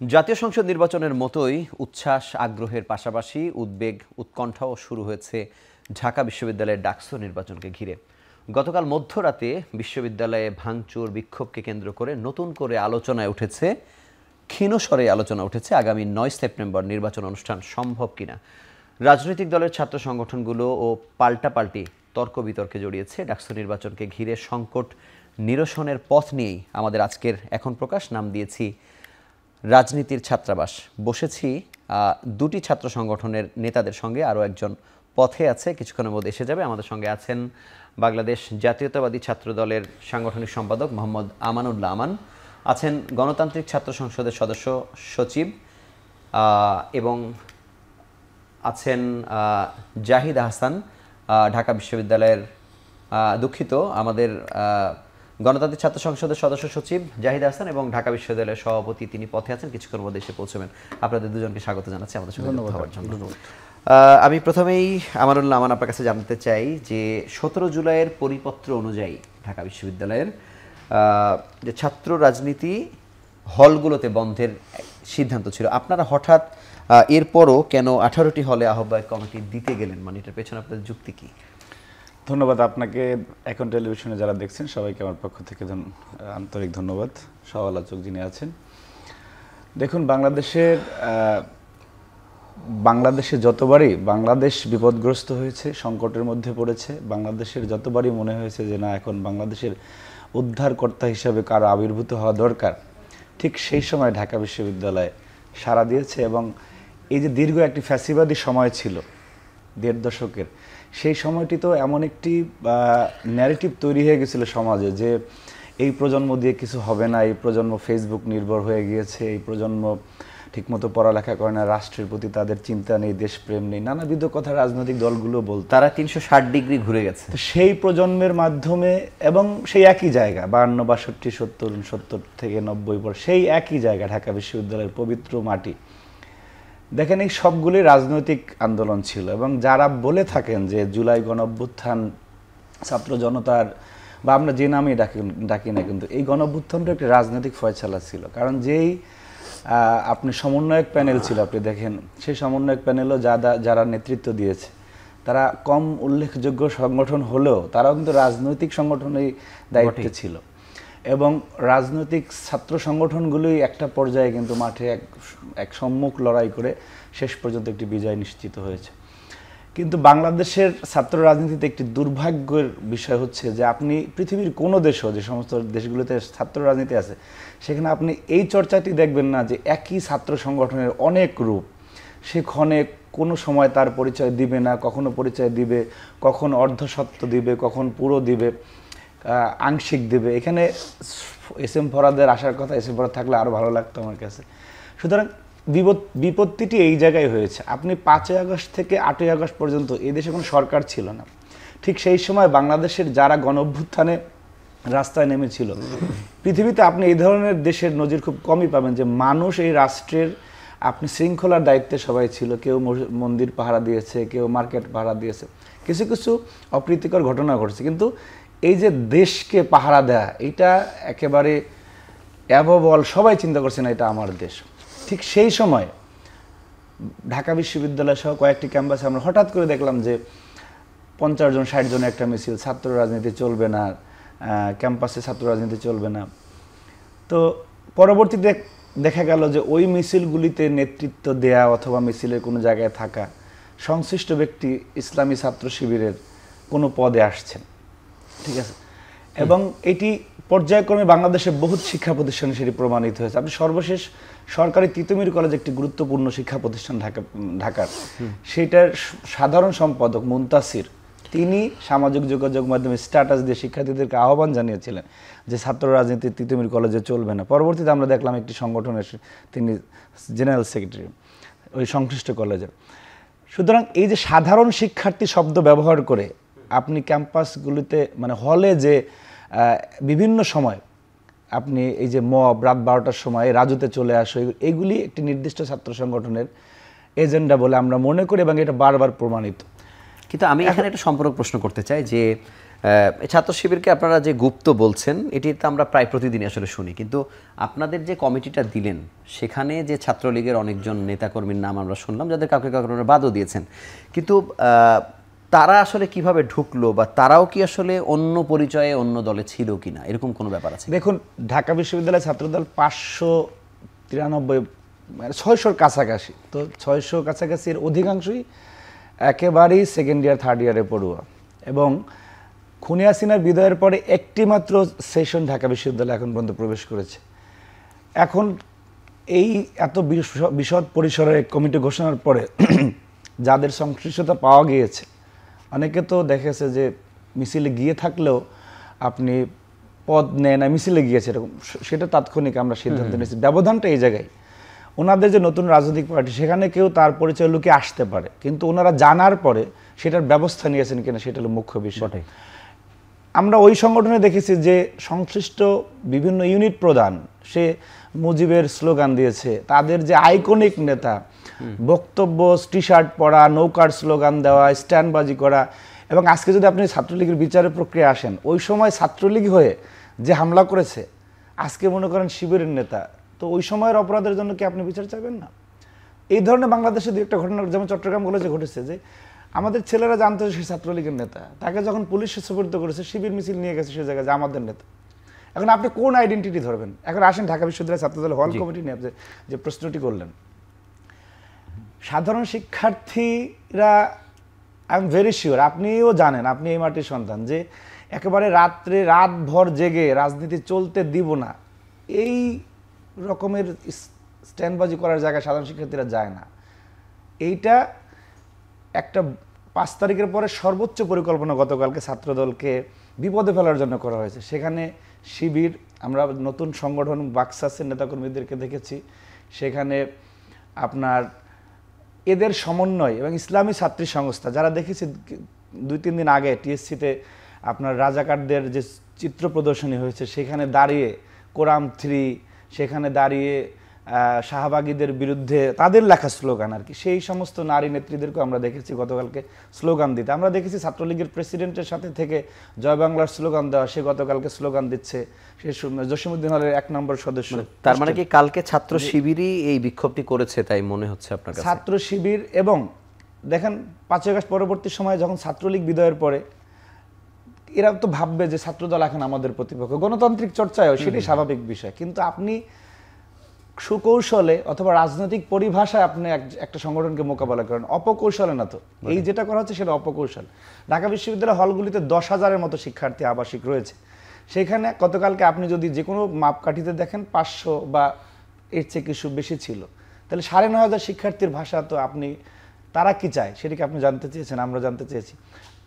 জাতীয় সংসদ নির্বাচনের মতোই উচ্ছ্বাস আগ্রহের পাশাপাশি উদ্বেগ উৎকণ্ঠাও শুরু হয়েছে ঢাকা বিশ্ববিদ্যালয়ের ডাকসু নির্বাচনকে ঘিরে। গতকাল মধ্যরাতে বিশ্ববিদ্যালয়ে ভাঙচুর বিক্ষোভকে কেন্দ্র করে নতুন করে ক্ষীণ স্বরে আলোচনা উঠেছে আগামী ৯ সেপ্টেম্বর নির্বাচন অনুষ্ঠান সম্ভব কিনা। রাজনৈতিক দলের ছাত্র সংগঠনগুলো ও পাল্টাপাল্টি তর্ক বিতর্কে জড়িয়েছে ডাকসু নির্বাচনকে ঘিরে সংকট নিরসনের পথ নিয়েই আমাদের আজকের এখন প্রকাশ নাম দিয়েছি রাজনীতির ছাত্রাবাস। বসেছি দুটি ছাত্র সংগঠনের নেতাদের সঙ্গে, আরও একজন পথে আছে, কিছুক্ষণের মধ্যে এসে যাবে। আমাদের সঙ্গে আছেন বাংলাদেশ জাতীয়তাবাদী ছাত্র দলের সাংগঠনিক সম্পাদক মোহাম্মদ আমানুল্লাহ আমান, আছেন গণতান্ত্রিক ছাত্র সংসদের সদস্য সচিব এবং আছেন জাহিদ আহসান, ঢাকা বিশ্ববিদ্যালয়ের আমাদের গণতান্ত্রিক ছাত্র সংসদের সদস্য সচিব জাহিদ আহসান এবং ঢাকা বিশ্ববিদ্যালয়ের সভাপতি, তিনি পথে আছেন, কিছুক্ষণের মধ্যে এসে পৌঁছবেন। আপনাদের দুজনকে স্বাগত জানাচ্ছি আমাদের সঙ্গে যুক্ত হওয়ার জন্য। আমি প্রথমেই আমানুল্লাহ আমান আপনার কাছে জানতে চাই যে ১৭ জুলাইয়ের পরিপত্র অনুযায়ী ঢাকা বিশ্ববিদ্যালয়ের যে ছাত্র রাজনীতি হলগুলোতে বন্ধের সিদ্ধান্ত ছিল, আপনারা হঠাৎ এরপরও কেন 18টি হলে আহ্বায়ক কমিটি দিতে গেলেন? মানে এটার পেছনে আপনাদের যুক্তি কি? ধন্যবাদ আপনাকে। এখন টেলিভিশনে যারা দেখছেন সবাইকে আমার পক্ষ থেকে আন্তরিক ধন্যবাদ। সহ-আলোচক যিনি আছেন, দেখুন, বাংলাদেশে যতবারই বাংলাদেশ বিপদগ্রস্ত হয়েছে, সংকটের মধ্যে পড়েছে, বাংলাদেশের যতবারই মনে হয়েছে যে না, এখন বাংলাদেশের উদ্ধারকর্তা হিসাবে কারো আবির্ভূত হওয়া দরকার, ঠিক সেই সময় ঢাকা বিশ্ববিদ্যালয় সাড়া দিয়েছে। এবং এই যে দীর্ঘ একটি ফ্যাসিবাদী সময় ছিল ১.৫ দশকের, সেই সময়টি তো এমন একটি ন্যারেটিভ তৈরি হয়ে গেছিল সমাজে যে এই প্রজন্ম দিয়ে কিছু হবে না, এই প্রজন্ম ফেসবুক নির্ভর হয়ে গিয়েছে, এই প্রজন্ম ঠিকমতো পড়ালেখা করে না, রাষ্ট্রের প্রতি তাদের চিন্তা নেই, দেশপ্রেম নেই, নানাবিধ কথা রাজনৈতিক দলগুলো বলতো। তারা ৩৬০ ডিগ্রি ঘুরে গেছে। সেই প্রজন্মের মাধ্যমে এবং সেই একই জায়গা ৫২, ৬২, ৭০ থেকে ৯০ পর সেই একই জায়গা ঢাকা বিশ্ববিদ্যালয়ের পবিত্র মাটি। দেখেন, এই সবগুলি রাজনৈতিক আন্দোলন ছিল। এবং যারা বলে থাকেন যে জুলাই গণঅভ্যুত্থান ছাত্র জনতার, বা আমরা যে নামেই ডাকি না, কিন্তু এই গণঅভ্যুত্থানটা একটি রাজনৈতিক ফয়সালা ছিল। কারণ যেই আপনি সমন্বয়ক প্যানেল ছিল, আপনি দেখেন সেই সমন্বয়ক প্যানেলও যারা নেতৃত্ব দিয়েছে তারা কম উল্লেখযোগ্য সংগঠন হলেও তারাও কিন্তু রাজনৈতিক সংগঠনের দায়িত্বে ছিল। এবং রাজনৈতিক ছাত্র সংগঠনগুলোই একটা পর্যায়ে কিন্তু মাঠে এক সম্মুখ লড়াই করে শেষ পর্যন্ত একটি বিজয় নিশ্চিত হয়েছে। কিন্তু বাংলাদেশের ছাত্র রাজনীতিতে একটি দুর্ভাগ্যের বিষয় হচ্ছে যে আপনি পৃথিবীর কোনো দেশও, যে সমস্ত দেশগুলোতে ছাত্র রাজনীতি আছে, সেখানে আপনি এই চর্চাটি দেখবেন না যে একই ছাত্র সংগঠনের অনেক রূপ। সেখানে কোনো সময় তার পরিচয় দিবে না, কখনো পরিচয় দিবে, কখন অর্ধসত্য দিবে, কখন পুরো দিবে, আংশিক দেবে। এখানে এস এম ফরাদের আসার কথা, এস এম ফরাদ থাকলে আরও ভালো লাগতো আমার কাছে। সুতরাং বিপত্তিটি এই জায়গায় হয়েছে। আপনি ৫ই আগস্ট থেকে ৮ই আগস্ট পর্যন্ত এই দেশে কোনো সরকার ছিল না। ঠিক সেই সময় বাংলাদেশের যারা গণঅভ্যুত্থানে রাস্তায় নেমেছিল, পৃথিবীতে আপনি এই ধরনের দেশের নজির খুব কমই পাবেন যে মানুষ এই রাষ্ট্রের আপনি শৃঙ্খলার দায়িত্বে সবাই ছিল। কেউ মন্দির পাহারা দিয়েছে, কেউ মার্কেট পাহারা দিয়েছে, কিছু কিছু অপ্রীতিকর ঘটনা ঘটছে, কিন্তু এই যে দেশকে পাহারা দেয়া, এটা একেবারে অ্যাবভ, সবাই চিন্তা করছে না এটা আমার দেশ। ঠিক সেই সময় ঢাকা বিশ্ববিদ্যালয় সহ কয়েকটি ক্যাম্পাসে আমরা হঠাৎ করে দেখলাম যে ৫০ জন ৬০ জনের একটা মিছিল, ছাত্র রাজনীতি চলবে না, ক্যাম্পাসে ছাত্র রাজনীতি চলবে না। তো পরবর্তীতে দেখা গেল যে ওই মিছিলগুলিতে নেতৃত্ব দেয়া অথবা মিছিলের কোনো জায়গায় থাকা সংশ্লিষ্ট ব্যক্তি ইসলামী ছাত্র শিবিরের কোনো পদে আসছেন। ঠিক আছে। এবং এটি পর্যায়ক্রমে বাংলাদেশের বহুত শিক্ষা প্রতিষ্ঠানে সেটি প্রমাণিত হয়েছে। আপনি সর্বশেষ সরকারি তিতুমির কলেজ, একটি গুরুত্বপূর্ণ শিক্ষা প্রতিষ্ঠান ঢাকার, সেটার সাধারণ সম্পাদক মুনতাসির, তিনি সামাজিক যোগাযোগ মাধ্যমে স্ট্যাটাস দিয়ে শিক্ষার্থীদেরকে আহ্বান জানিয়েছিলেন যে ছাত্র রাজনীতি তিতুমির কলেজে চলবে না। পরবর্তীতে আমরা দেখলাম একটি সংগঠনের তিনি জেনারেল সেক্রেটারি ওই সংশ্লিষ্ট কলেজের। সুতরাং এই যে সাধারণ শিক্ষার্থী শব্দ ব্যবহার করে আপনি ক্যাম্পাসগুলিতে, মানে হলে যে বিভিন্ন সময় আপনি এই যে মব রাত ১২টার সময় রাজুতে চলে আসো, এইগুলি একটি নির্দিষ্ট ছাত্র সংগঠনের এজেন্ডা বলে আমরা মনে করি এবং এটা বারবার প্রমাণিত। কিন্তু আমি এখানে একটা সম্পর্ক প্রশ্ন করতে চাই যে ছাত্র শিবিরকে আপনারা যে গুপ্ত বলছেন এটি তো আমরা প্রায় প্রতিদিনই আসলে শুনি, কিন্তু আপনাদের যে কমিটিটা দিলেন সেখানে যে ছাত্রলীগের অনেকজন নেতাকর্মীর নাম আমরা শুনলাম, যাদের কাউকে কাউকে আপনারা বাদও দিয়েছেন, কিন্তু তারা আসলে কিভাবে ঢুকলো বা তারাও কি আসলে অন্য পরিচয়ে অন্য দলে ছিল কিনা, এরকম কোনো ব্যাপার আছে? দেখুন, ঢাকা বিশ্ববিদ্যালয় ছাত্রদল 593, মানে 600-র কাছাকাছি, তো 600 কাছাকাছির অধিকাংশই একেবারেই সেকেন্ড ইয়ার থার্ড ইয়ারে পড়ুয়া, এবং খুনি হাসিনার বিদায়ের পরে একটি মাত্র সেশন ঢাকা বিশ্ববিদ্যালয় এখন পর্যন্ত প্রবেশ করেছে। এখন এই এত বিশদ পরিসরের কমিটি ঘোষণার পরে যাদের সংশ্লিষ্টতা পাওয়া গিয়েছে, অনেকে তো দেখেছে যে মিছিলে গিয়ে থাকলেও আপনি পদ নেয় না, মিছিলে গিয়েছে এরকম, সেটা তাৎক্ষণিক আমরা সিদ্ধান্ত নিয়েছি। ব্যবধানটা এই জায়গায়, ওনাদের যে নতুন রাজনৈতিক পার্টি সেখানে কেউ তার পরিচয় লুকিয়ে আসতে পারে, কিন্তু ওনারা জানার পরে সেটার ব্যবস্থা নিয়েছেন কিনা সেটা হলো মুখ্য বিষয়। আমরা ওই সংগঠনে দেখেছি যে সংশ্লিষ্ট বিভিন্ন ইউনিট প্রধান, সে মুজিবের স্লোগান দিয়েছে, তাদের যে আইকনিক নেতা বক্তব্য, টি শার্ট পরা, নৌকার স্লোগান দেওয়া, স্ট্যান্ডবাজি করা, এবং আজকে যদি আপনি ছাত্রলীগের বিচারের প্রক্রিয়া আসেন, ওই সময় ছাত্রলীগ হয়ে যে হামলা করেছে, আজকে মনে করেন শিবিরের নেতা, তো ওই সময়ের অপরাধের জন্য কি আপনি বিচার চাইবেন না? এই ধরনের বাংলাদেশে দু একটা ঘটনা, যেমন চট্টগ্রাম কলেজে ঘটেছে, যে আমাদের ছেলেরা জানতো সে ছাত্রলীগের নেতা, তাকে যখন পুলিশ সুপর্দ করেছে, শিবির মিছিল নিয়ে গেছে সে জায়গায়, যে আমাদের নেতা। এখন আপনি কোন আইডেন্টিটি ধরবেন? এখন আসেন ঢাকা বিশ্ববিদ্যালয় ছাত্রদল হল কমিটি নিয়ে যে প্রশ্নটি করলেন, সাধারণ শিক্ষার্থীরা, আই এম ভেরি শিওর, আপনিও জানেন, আপনি এই মাটির সন্তান, যে একেবারে রাতভর জেগে রাজনীতি চলতে দিব না, এই রকমের স্ট্যান্ডবাজি করার জায়গায় সাধারণ শিক্ষার্থীরা যায় না। এইটা একটা 5 তারিখের পরে সর্বোচ্চ পরিকল্পনা গতকালকে ছাত্রদলকে বিপদে ফেলার জন্য করা হয়েছে। সেখানে শিবির, আমরা নতুন সংগঠন বাক্সাসের নেতাকর্মীদেরকে দেখেছি, সেখানে আপনার এদের সমন্বয় এবং ইসলামী ছাত্রী সংস্থা, যারা দেখেছি 2-3 দিন আগে টিএসসিতে আপনার রাজাকারদের যে চিত্র প্রদর্শনী হয়েছে, সেখানে দাঁড়িয়ে কোরআন 3, সেখানে দাঁড়িয়ে শাহবাগীদের বিরুদ্ধে তাদের লেখা স্লোগান আর কি, সেই সমস্ত নারী নেত্রীদেরকেও আমরা দেখেছি গতকালকে স্লোগান দিতে। আমরা দেখেছি ছাত্রলীগের প্রেসিডেন্টের সাথে থেকে জয় বাংলার স্লোগান দেওয়া, সে গতকালকে স্লোগান দিচ্ছে, সে জসিমউদ্দিন হলের 1 নম্বর সদস্য। তার মানে কি কালকে ছাত্র শিবিরই এই বিক্ষোভটি করেছে তাই মনে হচ্ছে আপনার কাছে? ছাত্র শিবির, এবং দেখেন 5 আগস্ট পরবর্তী সময়ে যখন ছাত্রলীগ বিদায়ের পরে এরা তো ভাববে যে ছাত্রদল এখন আমাদের প্রতিপক্ষ, গণতান্ত্রিক চর্চায় সেটাই স্বাভাবিক বিষয়, কিন্তু আপনি সুকৌশলে অথবা রাজনৈতিক পরিভাষায় আপনি একটা সংগঠনকে মোকাবেলা করেন, অপকৌশলে না। তো এই যেটা করা হচ্ছে সেটা অপকৌশল। ঢাকা বিশ্ববিদ্যালয় হলগুলিতে 10,000-এর মতো শিক্ষার্থী আবাসিক রয়েছে, সেখানে গতকালকে আপনি যদি যে কোনো মাপকাঠিতে দেখেন 500 বা এর চেয়ে কিছু বেশি ছিল, তাহলে 9,500 শিক্ষার্থীর ভাষা তো আপনি, তারা কি চায় সেটাকে আপনি জানতে চেয়েছেন, আমরা জানতে চেয়েছি।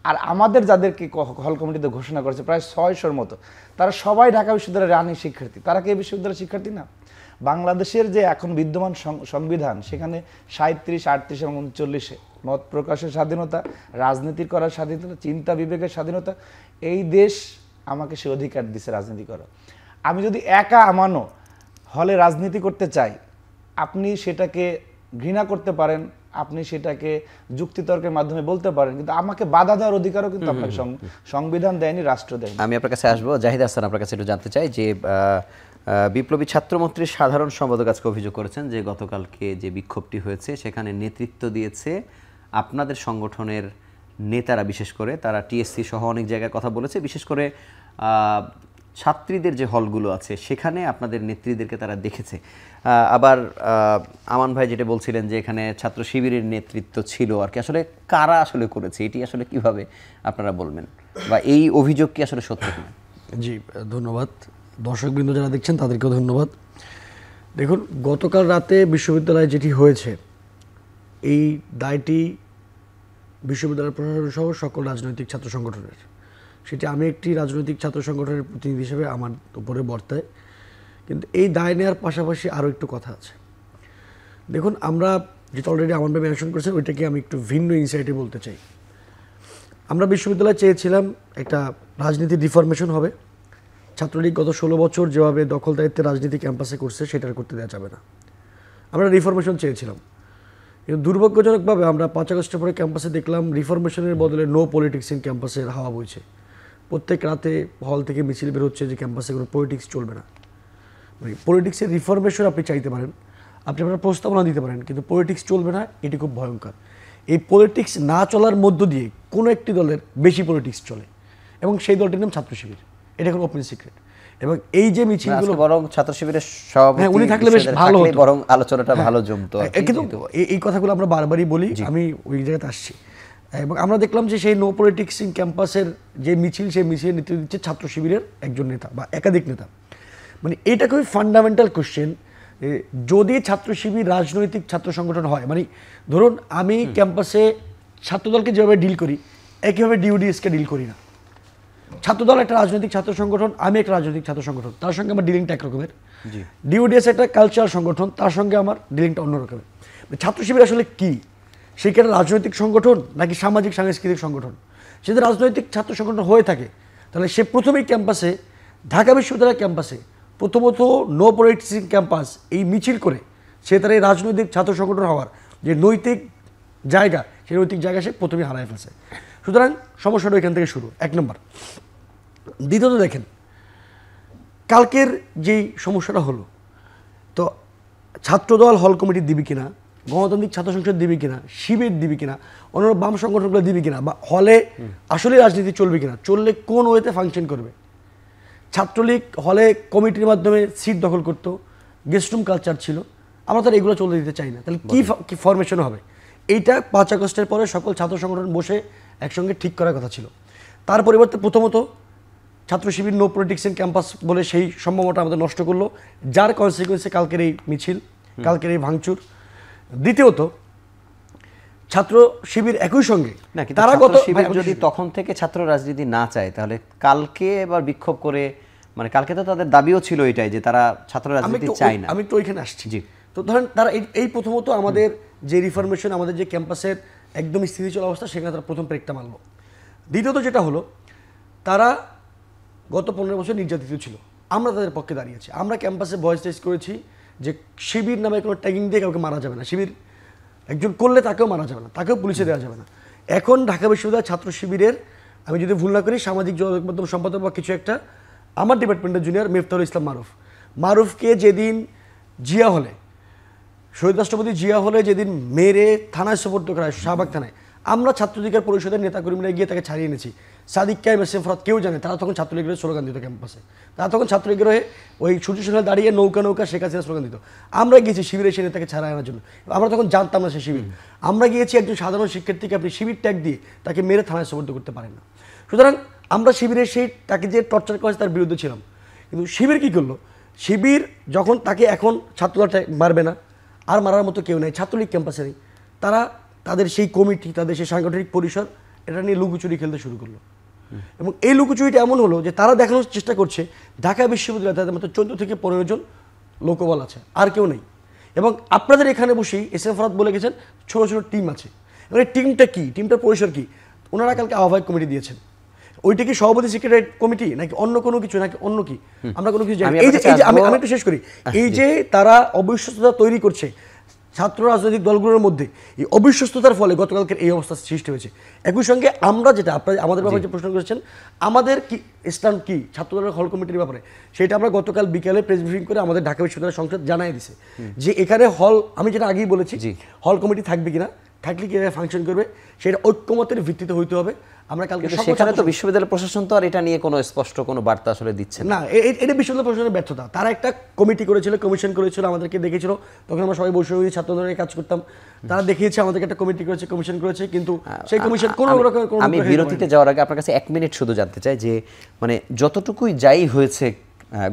আর আমাদের যাদেরকে হল কমিটিতে ঘোষণা করেছে প্রায় 600-র মতো, তারা সবাই ঢাকা বিশ্ববিদ্যালয়ের রানিং শিক্ষার্থী। তারা কি এই বিশ্ববিদ্যালয়ের শিক্ষার্থী না? বাংলাদেশের যে এখন বিদ্যমান সংবিধান, সেখানে 37, 38 এবং 39-এ মত প্রকাশের স্বাধীনতা, রাজনীতি করার স্বাধীনতা, চিন্তা বিবেকের স্বাধীনতা, এই দেশ আমাকে সে অধিকার দিছে রাজনীতি করা। আমি যদি একা আমানো হলে রাজনীতি করতে চাই, আপনি সেটাকে ঘৃণা করতে পারেন, আপনি সেটাকে যুক্তিতর্কের মাধ্যমে বলতে পারেন, কিন্তু আমাকে বাধা দেওয়ার অধিকারও কিন্তু আপনাকে সংবিধান দেয়নি, রাষ্ট্র দেয়নি। আমি আপনার কাছে আসবো। জাহিদ হাসান, আপনার কাছে একটু জানতে চাই যে বিপ্লবী ছাত্রমৈত্রীর সাধারণ সম্পাদক আজকে অভিযোগ করেছেন যে গতকালকে যে বিক্ষোভটি হয়েছে সেখানে নেতৃত্ব দিয়েছে আপনাদের সংগঠনের নেতারা, বিশেষ করে তারা টিএসসি সহ অনেক জায়গায় কথা বলেছে, বিশেষ করে ছাত্রীদের যে হলগুলো আছে সেখানে আপনাদের নেত্রীদেরকে তারা দেখেছে। আবার আমান ভাই যেটা বলছিলেন যে এখানে ছাত্র শিবিরের নেতৃত্ব ছিল আর কি, আসলে কারা আসলে করেছে এটি আসলে কিভাবে আপনারা বলবেন, বা এই অভিযোগ কি আসলে সত্য কিনা? জি, ধন্যবাদ। দর্শকবৃন্দ যারা দেখছেন তাদেরকেও ধন্যবাদ। দেখুন, গতকাল রাতে বিশ্ববিদ্যালয়ে যেটি হয়েছে, এই দায়টি বিশ্ববিদ্যালয় প্রশাসন সহ সকল রাজনৈতিক ছাত্র সংগঠনের। সেটি আমি একটি রাজনৈতিক ছাত্র সংগঠনের প্রতিনিধি হিসেবে আমার উপরে বর্তায়, কিন্তু এই দায় নেওয়ার পাশাপাশি আরও একটু কথা আছে। দেখুন, আমরা যেটা অলরেডি আমার ভাই মেনশন করেছেন, ওইটাকে আমি একটু ভিন্ন ইনসাইটে বলতে চাই। আমরা বিশ্ববিদ্যালয়ে চেয়েছিলাম একটা রাজনীতির রিফরমেশন হবে। ছাত্রলীগ গত 16 বছর যেভাবে দখলদারিত্বের রাজনীতি ক্যাম্পাসে করছে সেটা করতে দেওয়া যাবে না। আমরা রিফরমেশন চেয়েছিলাম, কিন্তু দুর্ভাগ্যজনকভাবে আমরা 5 আগস্টের পরে ক্যাম্পাসে দেখলাম রিফরমেশনের বদলে নো পলিটিক্স ইন ক্যাম্পাসের হাওয়া বইছে। প্রত্যেক রাতে হল থেকে মিছিল বের হচ্ছে যে ক্যাম্পাসে কোনো পলিটিক্স চলবে না। মানে পলিটিক্সের রিফরমেশন আপনি চাইতে পারেন, আপনি আপনার প্রস্তাবনা দিতে পারেন, কিন্তু পলিটিক্স চলবে না, এটি খুব ভয়ঙ্কর। এই পলিটিক্স না চলার মধ্য দিয়ে কোনো একটি দলের বেশি পলিটিক্স চলে, এবং সেই দলটির নাম ছাত্র শিবির। এটা এখন ওপেন সিক্রেট। এবং এই যে মিছিলগুলো বরং ছাত্র শিবিরের সভাপতি উনি থাকলে বেশ ভালো হতো, বরং আলোচনাটা ভালো জমতো। কিন্তু এই কথাগুলো আমরা বারবারই বলি, আমি ওই জায়গাতে আসছি। এবং আমরা দেখলাম যে সেই নো পলিটিক্স ইন ক্যাম্পাসের যে মিছিল, সেই মিছিলের নেতৃত্ব দিচ্ছে ছাত্র শিবিরের একজন নেতা বা একাধিক নেতা। মানে এটা খুবই ফান্ডামেন্টাল কোশ্চেন। যদি ছাত্র শিবির রাজনৈতিক ছাত্র সংগঠন হয়, মানে ধরুন আমি ক্যাম্পাসে ছাত্রদলকে যেভাবে ডিল করি একইভাবে ডিউডিএসকে ডিল করি না। ছাত্রদল একটা রাজনৈতিক ছাত্র সংগঠন, আমি একটা রাজনৈতিক ছাত্র সংগঠন, তার সঙ্গে আমার ডিলিংটা একরকমের। ডিউডিএস একটা কালচারাল সংগঠন, তার সঙ্গে আমার ডিলিংটা অন্য রকমের। ছাত্র শিবির আসলে কি? সে কি একটা রাজনৈতিক সংগঠন নাকি সামাজিক সাংস্কৃতিক সংগঠন? সে যদি রাজনৈতিক ছাত্র সংগঠন হয়ে থাকে তাহলে সে প্রথমেই ক্যাম্পাসে, ঢাকা বিশ্ববিদ্যালয়ের ক্যাম্পাসে প্রথমত নো পলিটিক্স ইন ক্যাম্পাস এই মিছিল করে সে তার এই রাজনৈতিক ছাত্র সংগঠন হওয়ার যে নৈতিক জায়গা, সেই নৈতিক জায়গা সে প্রথমেই হারায় ফেলছে। সুতরাং সমস্যাটা এখান থেকে শুরু, এক নম্বর। দ্বিতীয়ত দেখেন, কালকের যেই সমস্যাটা হলো, তো ছাত্রদল হল কমিটি দিবি কিনা, গণতান্ত্রিক ছাত্র সংসদ দিবি কিনা, শিবির দিবি কিনা, অন্যান্য বাম সংগঠনগুলো দিবি কিনা, বা হলে আসলে রাজনীতি চলবে কিনা, চললে কোন ওয়েতে ফাংশন করবে। ছাত্রলীগ হলে কমিটির মাধ্যমে সিট দখল করতো, গেস্ট রুম কালচার ছিল, আমরা তার এগুলো চলতে দিতে চাই না। তাহলে কি ফরমেশন হবে? এইটা 5 আগস্টের পরে সকল ছাত্র সংগঠন বসে একসঙ্গে ঠিক করার কথা ছিল। তার পরিবর্তে প্রথমত ছাত্র শিবির নো পলিটিক্স ইন ক্যাম্পাস বলে সেই সম্ভাবনাটা আমাদের নষ্ট করলো, যার কনসিকুয়েন্সে কালকের এই মিছিল, কালকের এই ভাঙচুর। দ্বিতীয়ত ছাত্র শিবির একই সঙ্গে তারা যদি তখন থেকে ছাত্র রাজনীতি না চায়, তাহলে কালকে এবার বিক্ষোভ করে, মানে কালকে তো তাদের দাবিও ছিল এটাই যে তারা ছাত্র রাজনীতি চায় না। আমি তো ওইখানে আসছি। তো ধরেন তারা এই প্রথমত আমাদের যে রিফরমেশন, আমাদের যে ক্যাম্পাসের একদম স্থিতিশীল অবস্থা, সেখানে তারা প্রথম ব্রেকটা মারলো। দ্বিতীয়ত যেটা হলো, তারা গত 15 বছর নির্যাতিত ছিল, আমরা তাদের পক্ষে দাঁড়িয়েছি। আমরা ক্যাম্পাসে ভয়েস রেজ করেছি যে শিবির নামে কোনো ট্যাগিং দিয়ে কাউকে মারা যাবে না, শিবির একজন করলে তাকেও মারা যাবে না, তাকেও পুলিশে দেওয়া যাবে না। এখন ঢাকা বিশ্ববিদ্যালয় ছাত্র শিবিরের, আমি যদি ভুল না করি, সামাজিক যোগাযোগ মাধ্যম সম্পাদক বা কিছু একটা, আমার ডিপার্টমেন্টের জুনিয়র মিফতাহুল ইসলাম মারুফকে যেদিন জিয়া হলে, শহীদ রাষ্ট্রপতি জিয়া হলে যেদিন মেরে থানায় সোপর্দ করা হয়, শাহবাগ থানায়, আমরা ছাত্রাধিকার পরিষদের নেতাকর্মীরা গিয়ে তাকে ছাড়িয়ে এনেছি। সাদিক কায়েম, এস এম ফরাদ, কেউ জানে, তারা তখন ছাত্রলীগের স্লোগান দিত ক্যাম্পাসে। তারা তখন ছাত্রলীগের হয়ে ওই সূর্য সকালে দাঁড়িয়ে নৌকা নৌকা শেখ হাসিনা স্লোগান দিত। আমরা গিয়েছি শিবিরে এসে নেতাকে ছাড়া আনার জন্য, আমরা তখন জানতাম না সে শিবির। আমরা গিয়েছি একজন সাধারণ শিক্ষার্থীকে আপনি শিবির ট্যাগ দিয়ে তাকে মেরে থানায় সোপর্দ করতে পারেন না। সুতরাং আমরা শিবিরের সেই তাকে যে টর্চার করেছে তার বিরুদ্ধে ছিলাম। কিন্তু শিবির কী করলো? শিবির যখন তাকে এখন ছাত্রদলটা মারবে না, আর মারার মতো কেউ নেই, ছাত্রলীগ ক্যাম্পাসে নেই, তারা তাদের সেই কমিটি, তাদের সেই সাংগঠনিক পরিসর, এটা নিয়ে লুকোচুরি খেলতে শুরু করলো। এবং এই লুকোচুরিটা এমন হলো যে তারা দেখানোর চেষ্টা করছে ঢাকা বিশ্ববিদ্যালয়ে তাদের মতো 14 থেকে 15 জন লোকবল আছে, আর কেউ নেই। এবং আপনাদের এখানে বসেই এস এম ফরাদ বলে গেছেন ছোটো ছোটো টিম আছে। এবং এই টিমটা কী, টিমটার পরিসর কী? ওনারা কালকে আহ্বায়ক কমিটি দিয়েছেন, ওইটা কি সভাপতি সেক্রেটারি কমিটি নাকি অন্য কোনো কিছু, নাকি অন্য কি, আমরা কোনো কিছু জানি। আমি একটু শেষ করি। এই যে তারা অবিশ্বস্ততা তৈরি করছে ছাত্র রাজনৈতিক দলগুলোর মধ্যে, এই অবিশ্বস্ততার ফলে গতকালকের এই অবস্থা সৃষ্টি হয়েছে। একই সঙ্গে আমরা যেটা আপনারা আমাদের ব্যাপারে যে প্রশ্ন করেছেন, আমাদের কি স্ট্যান্ড কি ছাত্রদলের হল কমিটির ব্যাপারে, সেটা আমরা গতকাল বিকালে প্রেস ব্রিফিং করে আমাদের ঢাকা বিশ্ববিদ্যালয় সংসদ জানাই দিছে যে এখানে হল, আমি যেটা আগেই বলেছি, হল কমিটি থাকবে কিনা, থাকলে কীভাবে ফাংশন করবে, সেটা ঐক্যমতের ভিত্তিতে হইতে হবে। আমরা কালকে সেখানে তো বিশ্ববিদ্যালয় প্রশাসন তো আর এটা নিয়ে কোনো স্পষ্ট কোনো বার্তা আসলে দিচ্ছে না। এটা বিশ্ববিদ্যালয় প্রশাসনের ব্যর্থতা। তারা একটা কমিটি করেছিল, কমিশন করেছিল, আমাদেরকে দেখেছিল, তখন আমরা সবাই বসে ছাত্র দলের কাজ করতাম। তারা দেখিয়েছে আমাদেরকে একটা কমিটি করেছে, কমিশন করেছে, কিন্তু সেই কমিশন কোনো রকম। আমি বিরতিতে যাওয়ার আগে আপনার কাছে 1 মিনিট শুধু জানতে চাই যে মানে যতটুকুই যাই হয়েছে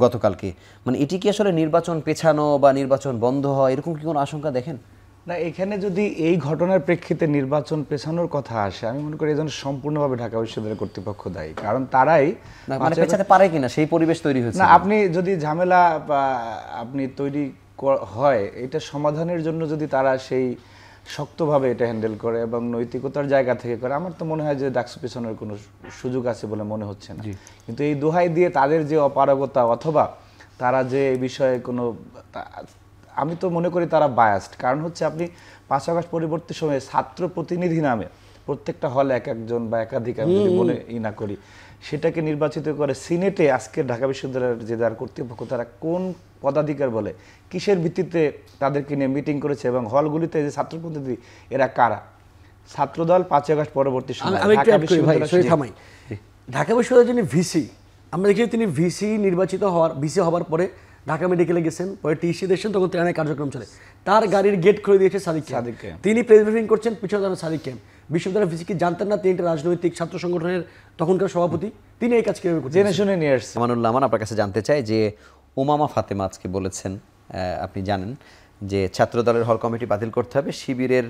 গতকালকে, মানে এটি কি আসলে নির্বাচন পেছানো বা নির্বাচন বন্ধ হয়, এরকম কি কোনো আশঙ্কা দেখেন? না, এখানে যদি এই ঘটনার প্রেক্ষিতে নির্বাচন পেছানোর কথা আসে, আমি মনে করি এজন্য সম্পূর্ণভাবে ঢাকা বিশ্ববিদ্যালয় কর্তৃপক্ষ দায়ী। কারণ তারাই মানে পেছাতে পারে কিনা সেই পরিবেশ তৈরি হয়েছে। না, আপনি যদি ঝামেলা আপনি তৈরি হয়, এটা সমাধানের জন্য যদি তারা সেই শক্তভাবে এটা হ্যান্ডেল করে এবং নৈতিকতার জায়গা থেকে করে, আমার তো মনে হয় যে ডাকসু পেছানোর কোনো সুযোগ আছে বলে মনে হচ্ছে না। কিন্তু এই দোহাই দিয়ে তাদের যে অপারগতা অথবা তারা যে এই বিষয়ে কোনো, আমি তো মনে করি তারা বায়াসড। কারণ হচ্ছে আপনি 5 আগস্ট পরবর্তী সময়ে ছাত্র প্রতিনিধি নামে প্রত্যেকটা হলে এক একজন বা একাধিক, আমি যদি মনে না করি, সেটাকে নির্বাচিত করে সিনেটে আজকে ঢাকা বিশ্ববিদ্যালয়ের যে যার কর্তৃপক্ষ তারা কোন পদাধিকার বলে, কিসের ভিত্তিতে তাদেরকে নিয়ে মিটিং করেছে, এবং হলগুলিতে যে ছাত্র প্রতিনিধি এরা কারা? ছাত্রদল 5 আগস্ট পরবর্তী সময় আমি একটু ঢাকা add করি ভাই, বিশ্ববিদ্যালয় sorry, থামাই। ঢাকা বিশ্ববিদ্যালয়ের যিনি ভিসি, আমরা দেখি তিনি ভিসি নির্বাচিত হওয়ার, ভিসি হওয়ার পরে ঢাকা মেডিকেলে গেছেন, পরে টিসি দিয়েছেন, তখন ট্রেনের কার্যক্রম চলে, তার গাড়ির গেট খুলে দিয়েছে সাদিক ক্যাম্প। তিনি প্রেস ব্রিফিং করছেন, পিছনে দাঁড়ানো সাদিক ক্যাম্প। বিশ্ববিদ্যালয়ের ভিসি কি জানতেন না তিনি একটা রাজনৈতিক ছাত্র সংগঠনের তখনকার সভাপতি? তিনি এই কাজ কিভাবে করছেন? জেনে শুনে নিয়ে আসছে। আমানুল্লাহ আমান, আপনার কাছে জানতে চাই যে উমামা ফাতেমা আজকে বলেছেন, আপনি জানেন যে ছাত্রদলের হল কমিটি বাতিল করতে হবে, শিবিরের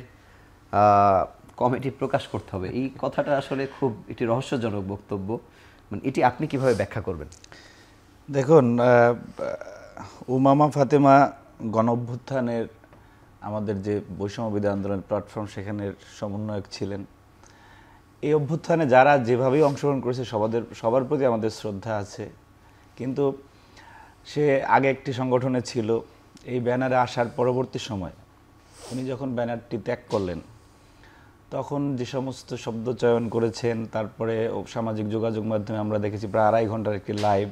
কমিটি প্রকাশ করতে হবে। এই কথাটা আসলে খুব একটি রহস্যজনক বক্তব্য, মানে এটি আপনি কিভাবে ব্যাখ্যা করবেন? দেখুন, উমামা ফাতেমা গণ অভ্যুত্থানের আমাদের যে বৈষম্য বিরোধী আন্দোলন প্ল্যাটফর্ম, সেখানের সমন্বয়ক ছিলেন। এই অভ্যুত্থানে যারা যেভাবেই অংশগ্রহণ করেছে সবার প্রতি আমাদের শ্রদ্ধা আছে, কিন্তু সে আগে একটি সংগঠনে ছিল। এই ব্যানারে আসার পরবর্তী সময় উনি যখন ব্যানারটি ত্যাগ করলেন, তখন যে সমস্ত শব্দ চয়ন করেছেন, তারপরে সামাজিক যোগাযোগ মাধ্যমে আমরা দেখেছি প্রায় 2.5 ঘন্টার একটি লাইভ,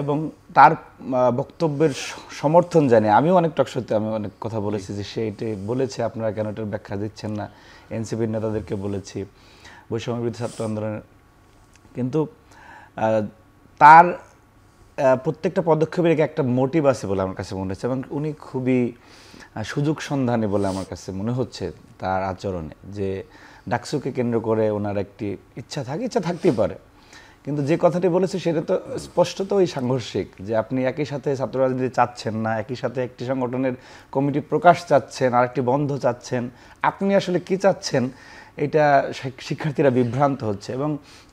এবং তার বক্তব্যের সমর্থন জানিয়ে আমিও অনেক টকশোতে আমি অনেক কথা বলেছি যে সে এটি বলেছে, আপনারা কেন এটার ব্যাখ্যা দিচ্ছেন না, এনসিপির নেতাদেরকে বলেছি, বৈষম্য বিরোধী ছাত্র আন্দোলনের। কিন্তু তার প্রত্যেকটা পদক্ষেপের একটা মোটিভ আছে বলে আমার কাছে মনে হচ্ছে, এবং উনি খুবই সুযোগ সন্ধানী বলে আমার কাছে মনে হচ্ছে তার আচরণে, যে ডাকসুকে কেন্দ্র করে ওনার একটি ইচ্ছা থাকতেই পারে, কিন্তু যে কথাটি বলেছে সেটা তো স্পষ্টত ওই সাংঘর্ষিক, যে আপনি একই সাথে ছাত্র রাজনীতি চাচ্ছেন না, একই সাথে একটি সংগঠনের কমিটি প্রকাশ চাচ্ছেন, আর একটি বন্ধ চাচ্ছেন, আপনি আসলে কি চাচ্ছেন? এটা শিক্ষার্থীরা বিভ্রান্ত হচ্ছে। এবং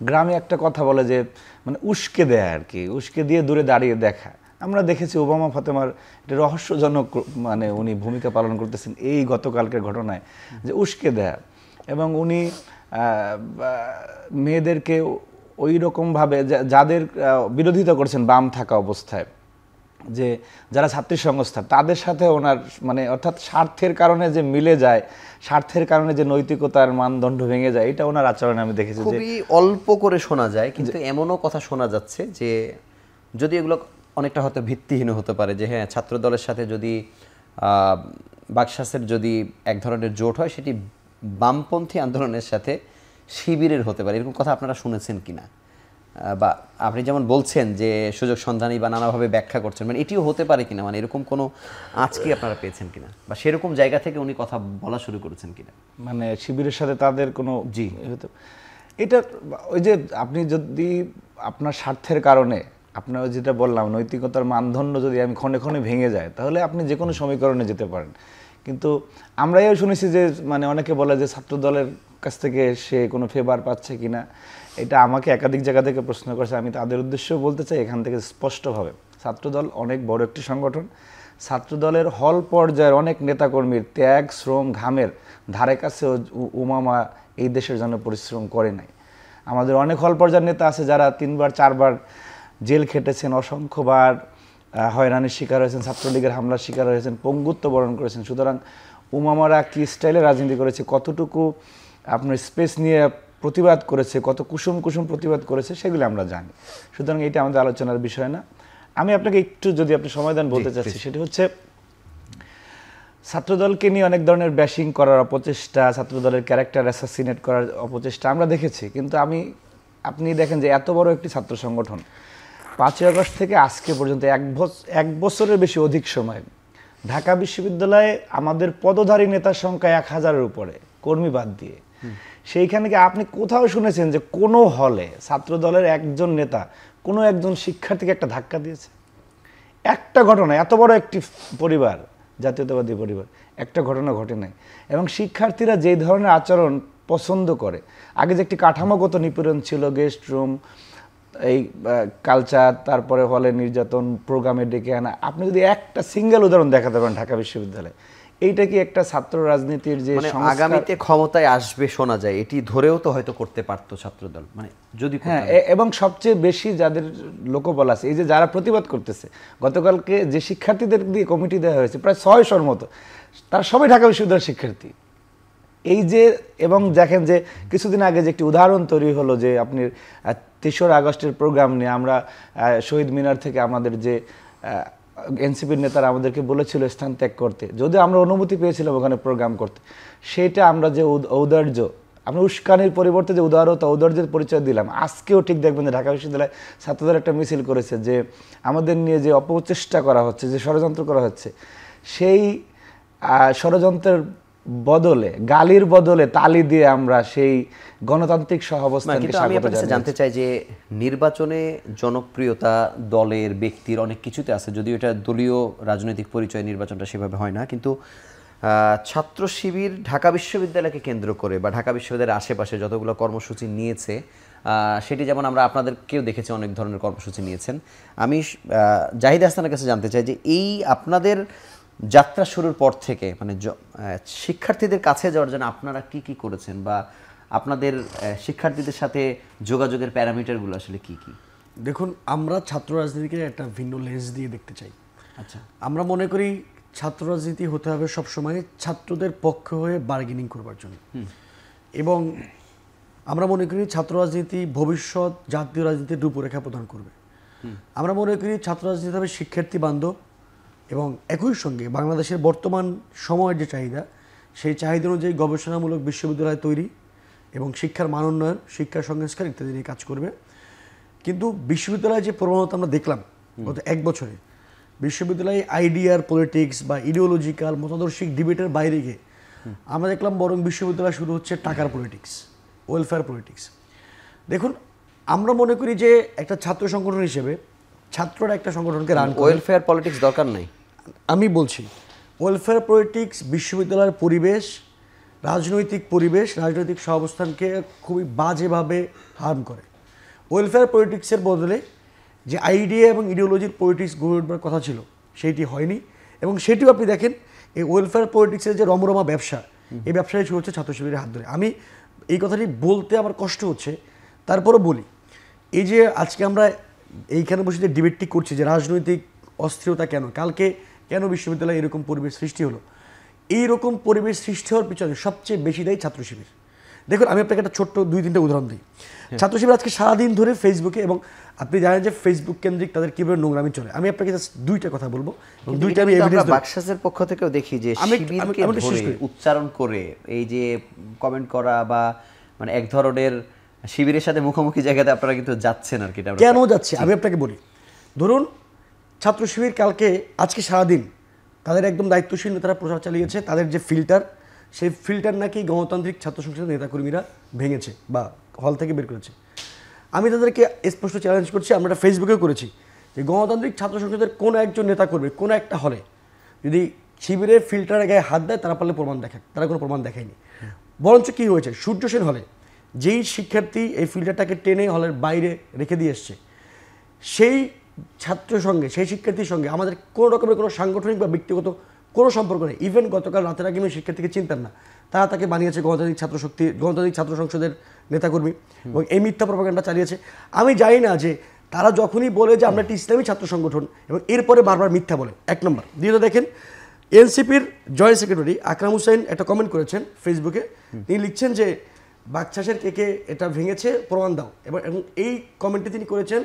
গ্রামে একটা কথা বলে যে মানে উস্কে দেয় আর কি, উস্কে দিয়ে দূরে দাঁড়িয়ে দেখা। আমরা দেখেছি ওবামা ফাতেমার একটা রহস্যজনক মানে উনি ভূমিকা পালন করতেছেন এই গতকালকের ঘটনায়, যে উস্কে দেয়া, এবং উনি মেয়েদেরকে ওই রকমভাবে যাদের বিরোধিতা করছেন বাম থাকা অবস্থায়, যে যারা ছাত্রী সংস্থা তাদের সাথে ওনার মানে অর্থাৎ স্বার্থের কারণে যে মিলে যায়, স্বার্থের কারণে যে নৈতিকতার মানদণ্ড ভেঙে যায়, এটা ওনার আচরণে আমি দেখেছি। খুবই অল্প করে শোনা যায়, কিন্তু এমনও কথা শোনা যাচ্ছে যে যদি এগুলো অনেকটা হয়তো ভিত্তিহীন হতে পারে, যে হ্যাঁ ছাত্র দলের সাথে যদি বাকশাসের যদি এক ধরনের জোট হয়, সেটি বামপন্থী আন্দোলনের সাথে শিবিরের হতে পারে, এরকম কথা আপনারা শুনেছেন কিনা? বা আপনি যেমন বলছেন যে সুযোগ সন্ধানী বা নানাভাবে ব্যাখ্যা করছেন, মানে এটিও হতে পারে কিনা, মানে এরকম কোনো আজকে আপনারা পেয়েছেন কিনা, বা সেরকম জায়গা থেকে উনি কথা বলা শুরু করেছেন কিনা? মানে শিবিরের সাথে তাদের কোনো এটা ওই যে আপনি যদি আপনার স্বার্থের কারণে, আপনার যেটা বললাম নৈতিকতার মানদণ্ড যদি আমি ক্ষণে ক্ষণে ভেঙে যায়, তাহলে আপনি যে কোনো সমীকরণে যেতে পারেন। কিন্তু আমরাও শুনেছি যে মানে অনেকে বলে যে ছাত্র দলের কাছ থেকে সে কোনো ফেভার পাচ্ছে কিনা, এটা আমাকে একাধিক জায়গা থেকে প্রশ্ন করেছে। আমি তাদের উদ্দেশ্যেও বলতে চাই এখান থেকে স্পষ্টভাবে, ছাত্রদল অনেক বড় একটি সংগঠন। ছাত্রদলের হল পর্যায়ের অনেক নেতাকর্মীর ত্যাগ, শ্রম, ঘামের ধারে কাছে উমামা এই দেশের জন্য পরিশ্রম করে নাই। আমাদের অনেক হল পর্যায়ের নেতা আছে যারা 3বার 4বার জেল খেটেছেন, অসংখ্যবার হয়রানির শিকার হয়েছেন, ছাত্রলীগের হামলার শিকার হয়েছেন, পঙ্গুত্ব বরণ করেছেন। সুতরাং উমামারা কি স্টাইলে রাজনীতি করেছে, কতটুকু আপনার স্পেস নিয়ে প্রতিবাদ করেছে, কত কুসুম প্রতিবাদ করেছে, সেগুলো আমরা জানি। সুতরাং এটা আমাদের আলোচনার বিষয় না। আমি আপনাকে একটু যদি আপনি সময় দেন বলতে চাচ্ছি, সেটি হচ্ছে ছাত্রদলকে নিয়ে অনেক ধরনের ব্যাশিং করার অপচেষ্টা, ছাত্রদলের ক্যারেক্টার অ্যাসাসিনেট করার অপচেষ্টা আমরা দেখেছি। কিন্তু আপনি দেখেন যে এত বড় একটি ছাত্র সংগঠন 5ই আগস্ট থেকে আজকে পর্যন্ত এক বছরের বেশি অধিক সময় ঢাকা বিশ্ববিদ্যালয়ে আমাদের পদধারী নেতার সংখ্যা 1000-এর উপরে, কর্মী বাদ দিয়ে। সেইখানে কি আপনি কোথাও শুনেছেন যে কোনো হলে ছাত্রদলের একজন নেতা কোনো একজন শিক্ষার্থীকে একটা ধাক্কা দিয়েছে? একটা ঘটনা, এত বড় একটি পরিবার, জাতীয়তাবাদী পরিবার, একটা ঘটনা ঘটে নাই। এবং শিক্ষার্থীরা যেই ধরনের আচরণ পছন্দ করে, আগে যে একটি কাঠামোগত নিপীড়ন ছিল, গেস্ট রুম, এই কালচার, তারপরে হলে নির্যাতন, প্রোগ্রামে ডেকে আনা, আপনি যদি একটা সিঙ্গেল উদাহরণ দেখাতে পারেন ঢাকা বিশ্ববিদ্যালয়ে, এইটা কি একটা ছাত্র রাজনীতির যে আগামীতে ক্ষমতায় আসবে শোনা যায়, এটি ধরেও তো হয়তো করতে পারতো ছাত্রদল, মানে যদি হ্যাঁ। এবং সবচেয়ে বেশি যাদের লোকবল আছে, এই যে যারা প্রতিবাদ করতেছে, গতকালকে যে শিক্ষার্থীদের দিয়ে কমিটি দেওয়া হয়েছে প্রায় 600-র মতো, তারা সবাই ঢাকা বিশ্ববিদ্যালয়ের শিক্ষার্থী। এই যে এবং দেখেন যে কিছুদিন আগে যে একটি উদাহরণ তৈরি হলো যে আপনি ৩রা আগস্টের প্রোগ্রাম নিয়ে আমরা শহীদ মিনার থেকে আমাদের যে এনসিপির নেতারা আমাদেরকে বলেছিল স্থান ত্যাগ করতে, যদিও আমরা অনুমতি পেয়েছিলাম ওখানে প্রোগ্রাম করতে, সেটা আমরা যে ঔদার্য, আমরা উস্কানির পরিবর্তে যে উদারতা ঔদার্যের পরিচয় দিলাম, আজকেও ঠিক দেখবেন যে ঢাকা বিশ্ববিদ্যালয় ছাত্রদের একটা মিছিল করেছে যে আমাদের নিয়ে যে অপচেষ্টা করা হচ্ছে, যে ষড়যন্ত্র করা হচ্ছে, সেই ষড়যন্ত্রের বদলে, গালির বদলে তালি দিয়ে আমরা সেই গণতান্ত্রিক সহাবস্থানকে স্বাগত জানাই। জানতে চাই যে নির্বাচনে জনপ্রিয়তা দলের ব্যক্তির অনেক কিছুতে আছে, যদিও এটা দলীয় রাজনৈতিক পরিচয়, নির্বাচনটা সেভাবে হয় না, কিন্তু ছাত্র শিবির ঢাকা বিশ্ববিদ্যালয়কে কেন্দ্র করে বা ঢাকা বিশ্ববিদ্যালয়ের আশেপাশে যতগুলো কর্মসূচি নিয়েছে, সেটি যেমন আমরা আপনাদেরকেও দেখেছি অনেক ধরনের কর্মসূচি নিয়েছেন। আমি জাহিদ হাসানের কাছে জানতে চাই যে এই আপনাদের যাত্রা শুরুর পর থেকে মানে শিক্ষার্থীদের কাছে যাওয়ার জন্য আপনারা কি কি করেছেন, বা আপনাদের শিক্ষার্থীদের সাথে যোগাযোগের প্যারামিটারগুলো আসলে কি কি? দেখুন, আমরা ছাত্র রাজনীতিকে একটা ভিন্ন লেন্স দিয়ে দেখতে চাই। আচ্ছা, আমরা মনে করি ছাত্র রাজনীতি হতে হবে সবসময় ছাত্রদের পক্ষে হয়ে বার্গেনিং করবার জন্য, এবং আমরা মনে করি ছাত্র রাজনীতি ভবিষ্যৎ জাতীয় রাজনীতির রূপরেখা প্রদান করবে। আমরা মনে করি ছাত্র রাজনীতি হবে শিক্ষার্থী বান্ধব, এবং একই সঙ্গে বাংলাদেশের বর্তমান সময়ের যে চাহিদা, সেই চাহিদা অনুযায়ী গবেষণামূলক বিশ্ববিদ্যালয় তৈরি এবং শিক্ষার মান উন্নয়ন, শিক্ষা সংস্কার ইত্যাদি নিয়ে কাজ করবে। কিন্তু বিশ্ববিদ্যালয়ে যে প্রবণতা আমরা দেখলাম গত 1 বছরে, বিশ্ববিদ্যালয়ে আইডিয়ার পলিটিক্স বা ইডিওলজিক্যাল মতাদর্শিক ডিবেটের বাইরে গিয়ে আমরা দেখলাম বরং বিশ্ববিদ্যালয় শুরু হচ্ছে টাকার পলিটিক্স, ওয়েলফেয়ার পলিটিক্স। দেখুন, আমরা মনে করি যে একটা ছাত্র সংগঠন হিসেবে ছাত্ররা একটা সংগঠনকে রান করে। ওয়েলফেয়ার পলিটিক্স দরকার নাই, আমি বলছি ওয়েলফেয়ার পলিটিক্স বিশ্ববিদ্যালয়ের পরিবেশ, রাজনৈতিক পরিবেশ, রাজনৈতিক সহাবস্থানকে খুবই বাজেভাবে হার্ম করে। ওয়েলফেয়ার পলিটিক্সের বদলে যে আইডিয়া এবং ইডিওলজির পলিটিক্স গড়ে উঠবার কথা ছিল সেইটি হয়নি, এবং সেটিও আপনি দেখেন এই ওয়েলফেয়ার পলিটিক্সের যে রমরমা ব্যবসা, এই ব্যবসায় শুরু হচ্ছে ছাত্র শিবিরের হাত ধরে। আমি এই কথাটি বলতে আমার কষ্ট হচ্ছে, তারপরও বলি, এই যে আজকে আমরা এইখানে বসে যে ডিবেটটি করছি যে রাজনৈতিক অস্থিরতা কেন, কালকে কেন বিশ্ববিদ্যালয়ে এরকম পরিবেশ সৃষ্টি হলো, এইরকম পরিবেশ সৃষ্টি হওয়ার পিছনে সবচেয়ে বেশি দায়ী ছাত্র শিবির। দেখুন, আমি আপনাকে একটা ছোট্ট 2-3টা উদাহরণ দিই। ছাত্র শিবির আজকে সারাদিন ধরে ফেসবুকে, এবং আপনি জানেন যে ফেসবুক কেন্দ্রিক তাদের কীভাবে নোংরামি চলে। আমি আপনাকে জাস্ট 2টা কথা বলবো, এবং 2টা আমি এভিডেন্স দেব। বাকশাসের পক্ষ থেকেও দেখি যে শিবিরকে ধরে উচ্চারণ করে এই যে কমেন্ট করা বা মানে এক ধরনের শিবিরের সাথে মুখোমুখি জায়গাতে আপনারা কিন্তু যাচ্ছেন আর কি। কেন যাচ্ছে আমি আপনাকে বলি। ধরুন, ছাত্র শিবির কালকে আজকে সারাদিন তাদের একদম দায়িত্বশীল নেতারা প্রচার চালিয়েছে, তাদের যে ফিল্টার, সেই ফিল্টার নাকি গণতান্ত্রিক ছাত্র সংসদের নেতাকর্মীরা ভেঙেছে বা হল থেকে বের করেছে। আমি তাদেরকে স্পষ্ট চ্যালেঞ্জ করছি, আমরা ফেসবুকেও করেছি, যে গণতান্ত্রিক ছাত্র সংসদের কোনো একজন নেতাকর্মী কোনো একটা হলে যদি শিবিরের ফিল্টারের গায়ে হাত দেয়, তারা পারলে প্রমাণ দেখায়। তারা কোনো প্রমাণ দেখায়নি। বরঞ্চ কী হয়েছে, সূর্য সেন হলে যেই শিক্ষার্থী এই ফিল্টারটাকে টেনে হলের বাইরে রেখে দিয়ে এসছে, সেই ছাত্রের সঙ্গে, সেই শিক্ষার্থীর সঙ্গে আমাদের কোনো রকমের কোনো সাংগঠনিক বা ব্যক্তিগত কোনো সম্পর্ক নেই। ইভেন গতকাল রাতের আগে আমি শিক্ষার্থীকে চিনতাম না, তারা তাকে বানিয়েছে গণতান্ত্রিক ছাত্র শক্তি, গণতান্ত্রিক ছাত্র সংসদের নেতাকর্মী, এবং এই মিথ্যা প্রপাগান্ডা চালিয়েছে। আমি জানি না যে তারা যখনই বলে যে আমরা একটি ইসলামী ছাত্র সংগঠন, এবং এরপরে বারবার মিথ্যা বলে, 1 নম্বর। দ্বিতীয়ত দেখেন, এনসিপির জয়েন্ট সেক্রেটারি আকরাম হোসেন একটা কমেন্ট করেছেন ফেসবুকে, তিনি লিখছেন যে বাকশাসের কে এটা ভেঙেছে, প্রমাণ দাও। এবং এই কমেন্টটি তিনি করেছেন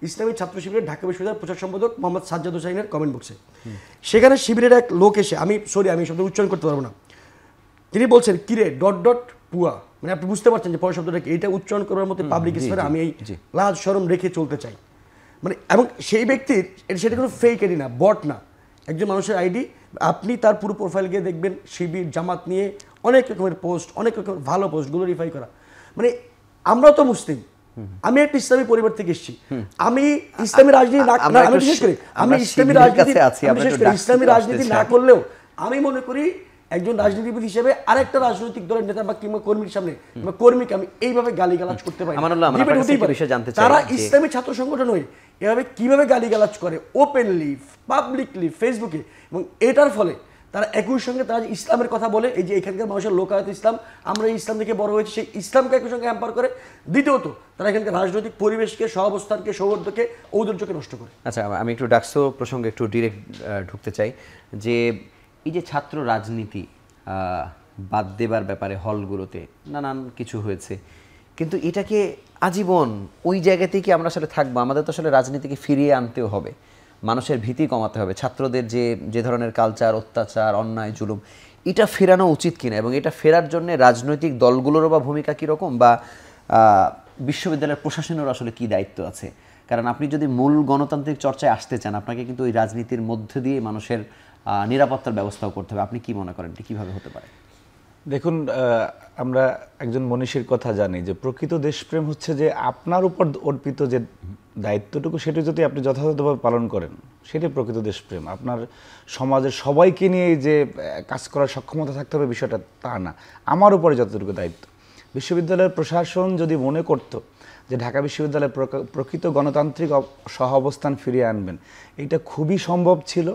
ইসলামী ছাত্র শিবিরের ঢাকা বিশ্ববিদ্যালয়ের প্রচার সম্পাদক মোহাম্মদ সাজ্জাদ হোসাইনের কমেন্ট বক্সে। সেখানে শিবিরের এক লোক এসে, আমি শব্দ উচ্চারণ করতে পারবো না, তিনি বলছেন কিরে ... পুয়া, মানে আপনি বুঝতে পারছেন যে পরের শব্দটা কি। এটা উচ্চারণ করার মতো পাবলিক স্পেয়ারে আমি এই লাজ শরম রেখে চলতে চাই, মানে। এবং সেই ব্যক্তির সেটা কোনো ফেক আইডি না, বট না, একজন মানুষের আইডি। আপনি তার পুরো প্রোফাইল গিয়ে দেখবেন শিবির জামাত নিয়ে অনেক রকমের পোস্ট, অনেক রকমের ভালো পোস্ট, গ্লোরিফাই করা। মানে আমরা তো মুসলিম, আমি একটা ইসলামী পরিবার থেকে এসেছি, আমি ইসলামী রাজনীতি না, আমি বিশেষ করে আমি ইসলামী রাজনীতি না করলেও আমি মনে করি একজন রাজনীতিবিদ হিসেবে আরেকটা রাজনৈতিক দলের নেতা বা কিংবা কর্মীর সামনে কর্মীকে আমি এইভাবে গালিগালাজ করতে পারি। তারা ইসলামী ছাত্র সংগঠন হয়ে এভাবে কিভাবে গালিগালাজ করে ওপেনলি, পাবলিকলি, ফেসবুকে, এবং এটার ফলে তারা একই সঙ্গে তারা ইসলামের কথা বলে, এই যে এখানকার মানুষের লোকায়ত ইসলাম, আমরা এই ইসলাম থেকে বড় হয়েছি, সেই ইসলামকে একই সঙ্গে হ্যাম্পার করে। দ্বিতীয়ত তারা এখানকার রাজনৈতিক পরিবেশকে, সহাবস্থানকে, সৌহার্দ্যকে, ঔদার্যকে নষ্ট করে। আচ্ছা, আমি একটু ডাকসু প্রসঙ্গে একটু ডিরেক্ট ঢুকতে চাই যে এই যে ছাত্র রাজনীতি বাদ দেবার ব্যাপারে হলগুলোতে নানান কিছু হয়েছে, কিন্তু এটাকে আজীবন ওই জায়গাতেই কি আমরা আসলে থাকবো? আমাদের তো আসলে রাজনীতিকে ফিরিয়ে আনতেও হবে, মানুষের ভীতি কমাতে হবে, ছাত্রদের যে যে ধরনের কালচার, অত্যাচার, অন্যায়, জুলুম, এটা ফেরানো উচিত কিনা, এবং এটা ফেরার জন্য রাজনৈতিক দলগুলোরও বা ভূমিকা কীরকম, বা বিশ্ববিদ্যালয়ের প্রশাসনেরও আসলে কী দায়িত্ব আছে? কারণ আপনি যদি মূল গণতান্ত্রিক চর্চায় আসতে চান, আপনাকে কিন্তু ওই রাজনীতির মধ্যে দিয়ে মানুষের নিরাপত্তার ব্যবস্থাও করতে হবে। আপনি কি মনে করেন এটি কীভাবে হতে পারে? দেখুন, আমরা একজন মনীষীর কথা জানি যে প্রকৃত দেশপ্রেম হচ্ছে যে আপনার উপর অর্পিত যে দায়িত্বটুকু সেটা যদি আপনি যথাযথভাবে পালন করেন, সেটাই প্রকৃত দেশপ্রেম। আপনার সমাজের সবাইকে নিয়ে যে কাজ করার সক্ষমতা থাকতে হবে বিষয়টা তা না, আমার উপরে যতটুকু দায়িত্ব। বিশ্ববিদ্যালয়ের প্রশাসন যদি মনে করত যে ঢাকা বিশ্ববিদ্যালয়ের প্রকৃত গণতান্ত্রিক সহ অবস্থান ফিরিয়ে আনবেন, এটা খুবই সম্ভব ছিল।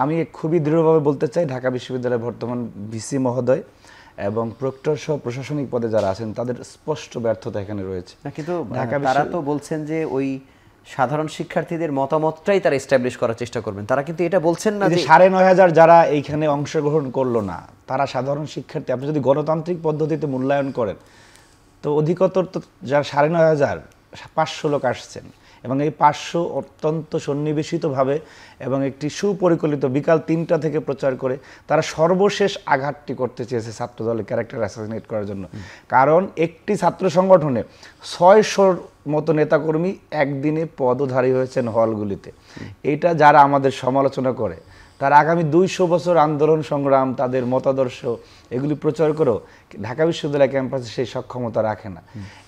আমি খুবই দৃঢ়ভাবে বলতে চাই, ঢাকা বিশ্ববিদ্যালয়ের বর্তমান ভিসি মহোদয় এবং প্রক্টর সহ প্রশাসনিক পদে যারা আছেন তাদের স্পষ্ট ব্যর্থতা এখানে রয়েছে। কিন্তু তারা তো বলছেন যে ওই সাধারণ শিক্ষার্থীদের মতামতটাই তারা এস্টাবলিশ করার চেষ্টা করবেন, তারা কিন্তু এটা বলছেন না যে 9,500 যারা এইখানে অংশগ্রহণ করলো না তারা সাধারণ শিক্ষার্থী। আপনি যদি গণতান্ত্রিক পদ্ধতিতে মূল্যায়ন করেন তো অধিকতর তো যারা 9,500 500 লোক আসছেন, এবং এই 500 অত্যন্ত সন্নিবেশিতভাবে এবং একটি সুপরিকল্পিত বিকাল 3টা থেকে প্রচার করে তারা সর্বশেষ আঘাতটি করতে চেয়েছে ছাত্রদলের ক্যারেক্টার অ্যাসাসিনেট করার জন্য। কারণ একটি ছাত্র সংগঠনে 600 মতো নেতাকর্মী একদিনে পদধারী হয়েছেন হলগুলিতে। এটা যারা আমাদের সমালোচনা করে তারা আগামী 200 বছর আন্দোলন সংগ্রাম, তাদের মতাদর্শ এগুলি প্রচার করেও ঢাকা বিশ্ববিদ্যালয় ক্যাম্পাসে সেই সক্ষমতা রাখে না।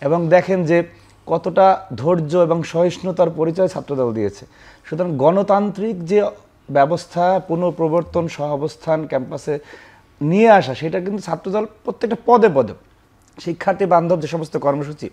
এবং দেখেন যে কতটা ধৈর্য এবং সহিষ্ণুতার পরিচয় ছাত্রদল দিয়েছে। সুতরাং গণতান্ত্রিক যে ব্যবস্থা, পুনঃপ্রবর্তন, সহাবস্থান ক্যাম্পাসে নিয়ে আসা, সেটা কিন্তু ছাত্রদল প্রত্যেকটা পদে পদে শিক্ষার্থী বান্ধব যে সমস্ত কর্মসূচি,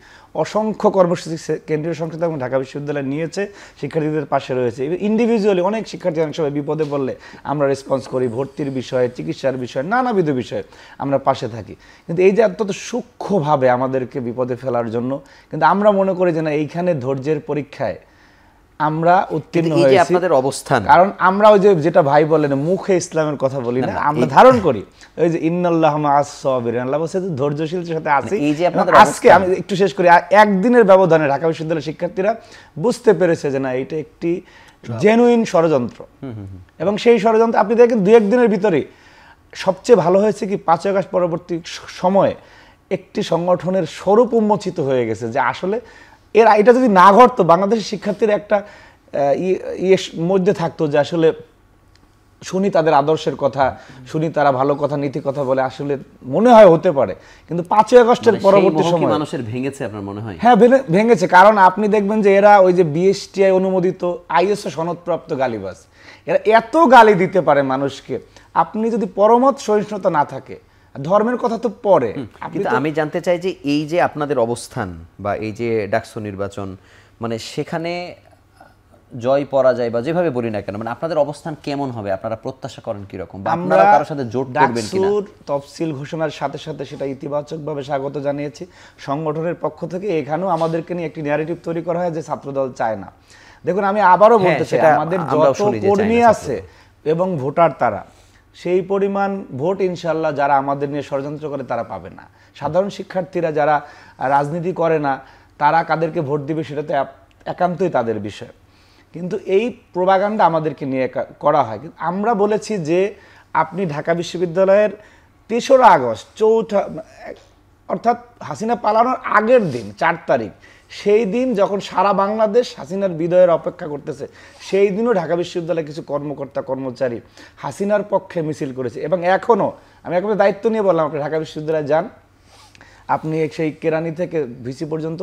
অসংখ্য কর্মসূচি কেন্দ্রীয় সংসদ এবং ঢাকা বিশ্ববিদ্যালয় নিয়েছে, শিক্ষার্থীদের পাশে রয়েছে। ইন্ডিভিজুয়ালি অনেক শিক্ষার্থী অনেক সময় বিপদে পড়লে আমরা রেসপন্স করি, ভর্তির বিষয়ে, চিকিৎসার বিষয়ে, নানাবিধ বিষয়ে আমরা পাশে থাকি। কিন্তু এই যে অত্যন্ত সূক্ষ্মভাবে আমাদেরকে বিপদে ফেলার জন্য, কিন্তু আমরা মনে করি যে না, এইখানে ধৈর্যের পরীক্ষায় আমরা উত্তীর্ণ হয়েছি। আপনাদের অবস্থান, কারণ আমরা ওই যে যেটা ভাই বলেন মুখে ইসলামের কথা বলি না, আমরা ধারণ করি ওই যে ইন্নাল্লাহা মাআস সাবিরিন, আল্লাহ বলেছে ধৈর্যশীলদের সাথে আছি। এই যে আপনাদের আজকে আমি একটু শেষ করি, একদিনের ব্যবধানে ঢাকা বিশ্ববিদ্যালয়ের শিক্ষার্থীরা বুঝতে পেরেছে যে না, এটা একটি জেনুইন ষড়যন্ত্র। এবং সেই ষড়যন্ত্র আপনি দেখেন 2-1 দিনের ভিতরে সবচেয়ে ভালো হয়েছে কি 5 আগস্ট পরবর্তী সময়ে একটি সংগঠনের স্বরূপ উন্মোচিত হয়ে গেছে যে আসলে এটা যদি না ঘটতো, বাংলাদেশের শিক্ষার্থীরা একটা মধ্যে থাকতো যে আসলে শুনি তাদের আদর্শের কথা, শুনি তারা ভালো কথা, নীতি কথা বলে, আসলে মনে হয় হতে পারে। কিন্তু 5 আগস্টের পরবর্তী সময় মানুষের ভেঙেছে, আপনার মনে হয়? হ্যাঁ, ভেঙেছে। কারণ আপনি দেখবেন যে এরা ওই যে বিএসটিআই অনুমোদিত ISO সনদপ্রাপ্ত গালিবাজ, এরা এত গালি দিতে পারে মানুষকে। আপনি যদি পরমত সহিষ্ণুতা না থাকে, ধর্মের কথা তো পরে। কিন্তু আমি জানতে চাই যে এই যে আপনাদের অবস্থান বা এই যে ডাকসু নির্বাচন, মানে সেখানে জয় পরাজয় বা যেভাবে বলি না কেন, মানে আপনাদের অবস্থান কেমন হবে, আপনারা প্রত্যাশা করেন কি রকম, বা আপনারা কারোর সাথে জোট করবেন কিনা? ডাকসুর তফসিল ঘোষণার সাথে সাথে সেটা ইতিবাচকভাবে স্বাগত জানিয়েছি সংগঠনের পক্ষ থেকে। এখানেও আমাদেরকে নিয়ে একটি ন্যারেটিভ তৈরি করা হয় যে ছাত্রদল চায় না। দেখুন, আমি আবারও বলতে চাই, আমাদের যত কর্মী আছে এবং ভোটার, তারা সেই পরিমাণ ভোট ইনশাল্লাহ যারা আমাদের নিয়ে ষড়যন্ত্র করে তারা পাবে না। সাধারণ শিক্ষার্থীরা যারা রাজনীতি করে না তারা কাদেরকে ভোট দিবে সেটা তো একান্তই তাদের বিষয়। কিন্তু এই প্রোপাগান্ডা আমাদেরকে নিয়ে করা হয়। কিন্তু আমরা বলেছি যে আপনি ঢাকা বিশ্ববিদ্যালয়ের 3রা আগস্ট অর্থাৎ হাসিনা পালানোর আগের দিন 4 তারিখ, সেই দিন যখন সারা বাংলাদেশ হাসিনার বিদায়ের অপেক্ষা করতেছে, সেই দিনও ঢাকা বিশ্ববিদ্যালয়ের কিছু কর্মকর্তা কর্মচারী হাসিনার পক্ষে মিছিল করেছে। এবং এখনও আমি একেবারে দায়িত্ব নিয়ে বললাম, আপনি ঢাকা বিশ্ববিদ্যালয়ে যান, আপনি সেই কেরানি থেকে ভিসি পর্যন্ত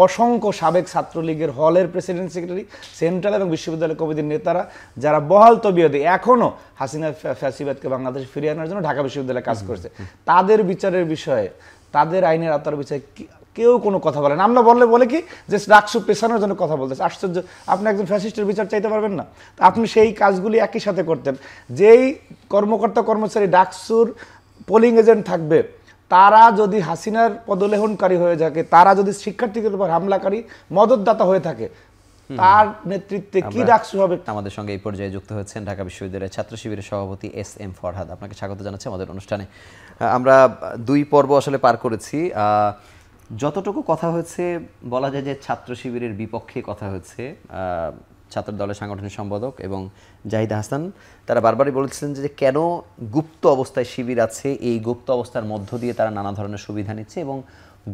অসংখ্য সাবেক ছাত্রলীগের হলের প্রেসিডেন্ট, সেক্রেটারি, সেন্ট্রাল এবং বিশ্ববিদ্যালয় কমিটির নেতারা যারা বহাল তবিয়তে এখনও হাসিনার ফ্যাসিবাদকে বাংলাদেশে ফিরিয়ে আনার জন্য ঢাকা বিশ্ববিদ্যালয়ে কাজ করছে, তাদের বিচারের বিষয়ে, তাদের আইনের আওতার বিষয়ে কেউ কোনো কথা বলে না। আমরা বলে কি যে ডাকসু পেছানোর জন্য কথা বলতেছে। আশ্চর্য, আপনি একজন ফ্যাসিস্টের বিচার চাইতে পারবেন না? আপনি সেই কাজগুলি একই সাথে করতেন। যেই কর্মকর্তা কর্মচারী ডাকসুর পোলিং এজেন্ট থাকবে, তারা যদি হাসিনার পদলেহনকারী হয়ে থাকে, তারা যদি শিক্ষার্থীদের উপর হামলাকারী মদতদাতা হয়ে থাকে, তার নেতৃত্বে কি ডাকসু হবে। আমাদের সঙ্গে এই পর্যায়ে যুক্ত হচ্ছেন ঢাকা বিশ্ববিদ্যালয়ের ছাত্র শিবিরের সভাপতি এস.এম. ফরহাদ। আপনাকে স্বাগত জানাচ্ছি আমাদের অনুষ্ঠানে। আমরা 2 পর্ব আসলে পার করেছি। যতটুকু কথা হয়েছে বলা যায় যে ছাত্র শিবিরের বিপক্ষে কথা হয়েছে। ছাত্র দলের সাংগঠনিক সম্পাদক এবং জাহিদ হাসান তারা বারবারই বলেছিলেন যে কেন গুপ্ত অবস্থায় শিবির আছে, এই গুপ্ত অবস্থার মধ্য দিয়ে তারা নানা ধরনের সুবিধা নিচ্ছে, এবং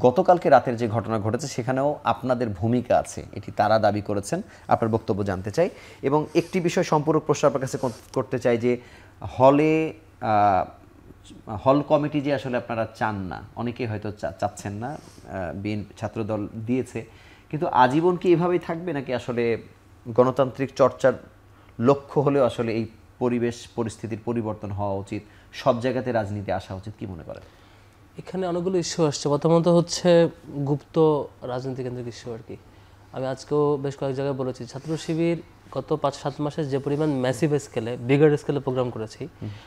গতকালকে রাতের যে ঘটনা ঘটেছে সেখানেও আপনাদের ভূমিকা আছে, এটি তারা দাবি করেছেন। আপনার বক্তব্য জানতে চাই। এবং একটি বিষয় সম্পূরক প্রশ্ন আপনার কাছে করতে চাই যে হল কমিটি যে আসলে আপনারা চান না, অনেকেই হয়তো চাচ্ছেন না, বিএনপি ছাত্রদল দিয়েছে, কিন্তু আজীবন কি এভাবেই থাকবে, নাকি আসলে গণতান্ত্রিক চর্চার লক্ষ্য হলেও আসলে এই পরিবেশ পরিস্থিতির পরিবর্তন হওয়া উচিত, সব জায়গাতে রাজনীতি আসা উচিত, কি মনে করেন? এখানে অনেকগুলো ইস্যু আসছে। প্রথমত হচ্ছে গুপ্ত রাজনীতি কেন্দ্রিক ইস্যু আর কি। আমি আজকেও বেশ কয়েক জায়গায় বলেছি, ছাত্র শিবির গত 5-7 মাসে যে পরিমাণ ম্যাসিভ স্কেলে, বিগার স্কেলে প্রোগ্রাম করেছি,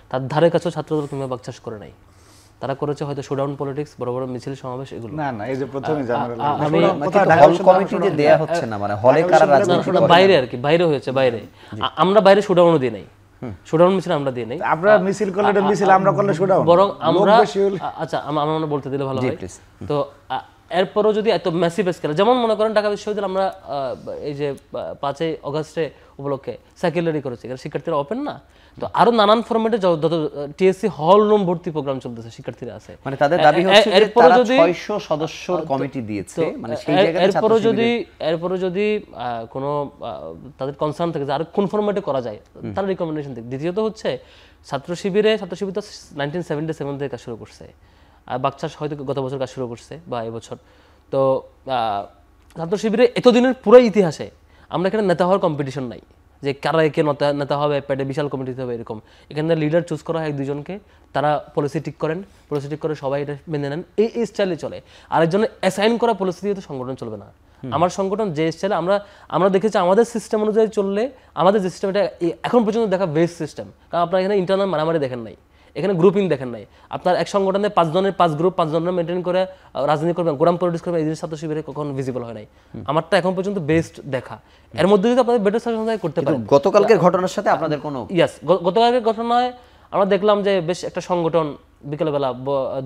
তার ধারে কাছেও ছাত্রদল কিংবা বাকচাষ করে নাই। তারা করেছে হয়তো শোডাউন পলিটিক্স, বড় বড় মিছিল সমাবেশ, এগুলো না না, এই যে প্রথমে আমি হল কমিটি যে দেয়া হচ্ছে না, মানে হলে কারা রাজনীতি করে বাইরে আর কি, বাইরে হয়েছে, বাইরে আমরা বাইরে শোডাউনও দিই নাই, শোডাউন মিছিল আমরা দিই নাই। আপনারা মিছিল করলে এটা মিছিল, আমরা করলে শোডাউন, বরং আমরা আচ্ছা আমরা বলতে দিলে ভালো হয়। তো এরপরও যদি এত ম্যাসিভ স্কেল, যেমন মনে করেন ঢাকা বিশ্ববিদ্যালয় আমরা এই যে 5ই অগাস্টে উপলক্ষে সাইকেলারি করেছি, শিক্ষার্থীরা ওপেন না, তো আরো নানান ফরম্যাটে যত টিএসসি হল রুম ভর্তি প্রোগ্রাম চলতেছে, শিক্ষার্থীরা আছে, মানে তাদের দাবি হচ্ছে যে তারা 600 সদস্যর কমিটি দিয়েছে, মানে সেই জায়গায় এরপরও যদি কোনো তাদের কনসার্ন থাকে যে আর কোন ফরম্যাটে করা যায়, তারা রিকমেন্ডেশন দেয়। দ্বিতীয়ত হচ্ছে ছাত্র শিবির তো 1977 থেকে কাজ শুরু করছে, আর বাকচাষ হয়তো গত বছর কাজ শুরু করছে বা এবছর। তো ছাত্র শিবিরে এতদিনের পুরো ইতিহাসে আমরা এখানে নেতা হওয়ার কম্পিটিশন নাই, যে কারা একে নেতা হবে, পেটে বিশাল কমিটি হবে এরকম। এখানে লিডার চুজ করা হয় 1-2জনকে, তারা পলিসি ঠিক করেন, পলিসি ঠিক করে সবাই এটা মেনে নেন, এই স্টাইলে চলে। আরেকজনের অ্যাসাইন করা পলিসি দিয়ে তো সংগঠন চলবে না। আমার সংগঠন যে স্টাইলে আমরা দেখেছি, আমাদের সিস্টেম অনুযায়ী চললে, আমাদের যে সিস্টেম, এটা এখন পর্যন্ত দেখা বেস্ট সিস্টেম। কারণ আপনারা এখানে ইন্টারনাল মারামারি দেখেন নাই, এখানে গ্রুপিং দেখেন নাই। আপনার এক সংগঠনে 5 জনের 5 গ্রুপ, 5 জনের মেনটেন করে রাজনীতি করবেন, গোরাম পলিটিক্স করবেন, এই জিনিস ছাত্র শিবিরে কখনো ভিজিবল হয় নাই। আমারটা এখন পর্যন্ত বেস্ট দেখা। এর মধ্যে যদি আপনাদের বেটার সাজেশন করতে পারেন। গতকালকের ঘটনার সাথে আপনাদের কোনো গতকালকের ঘটনায় আমরা দেখলাম যে বেশ একটা সংগঠন বিকেলবেলা,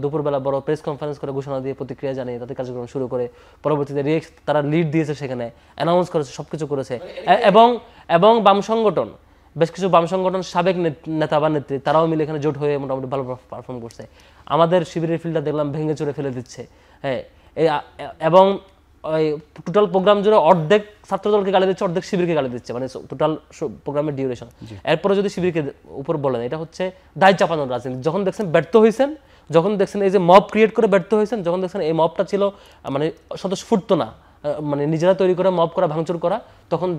দুপুরবেলা বড় প্রেস কনফারেন্স করে ঘোষণা দিয়ে প্রতিক্রিয়া জানিয়ে তাদের কার্যক্রম শুরু করে, পরবর্তীতে তারা লিড দিয়েছে, সেখানে অ্যানাউন্স করেছে, সবকিছু করেছে। এবং বাম সংগঠন, বেশ কিছু বাম সংগঠন সাবেক নেতা বা নেত্রী, তারাও মিলে এখানে জোট হয়ে মোটামুটি ভালো পারফর্ম করছে। আমাদের শিবিরের ফিল্ডটা দেখলাম ভেঙে চুরে ফেলে দিচ্ছে, হ্যাঁ। এবং ওই টোটাল প্রোগ্রাম জুড়ে অর্ধেক ছাত্রদলকে গালি দিচ্ছে, অর্ধেক শিবিরকে গালি দিচ্ছে, মানে টোটাল প্রোগ্রামের ডিউরেশন। এরপরে যদি শিবিরকে উপর বলেন, এটা হচ্ছে দায় চাপানোর রাজনীতি। যখন দেখছেন ব্যর্থ হয়েছেন, যখন দেখছেন এই যে মব ক্রিয়েট করে ব্যর্থ হয়েছেন, যখন দেখছেন এই মবটা ছিল মানে স্বতঃস্ফূর্ত না, মানে নিজেরা তৈরি করে মব করা, ভাঙচুর করা, তখন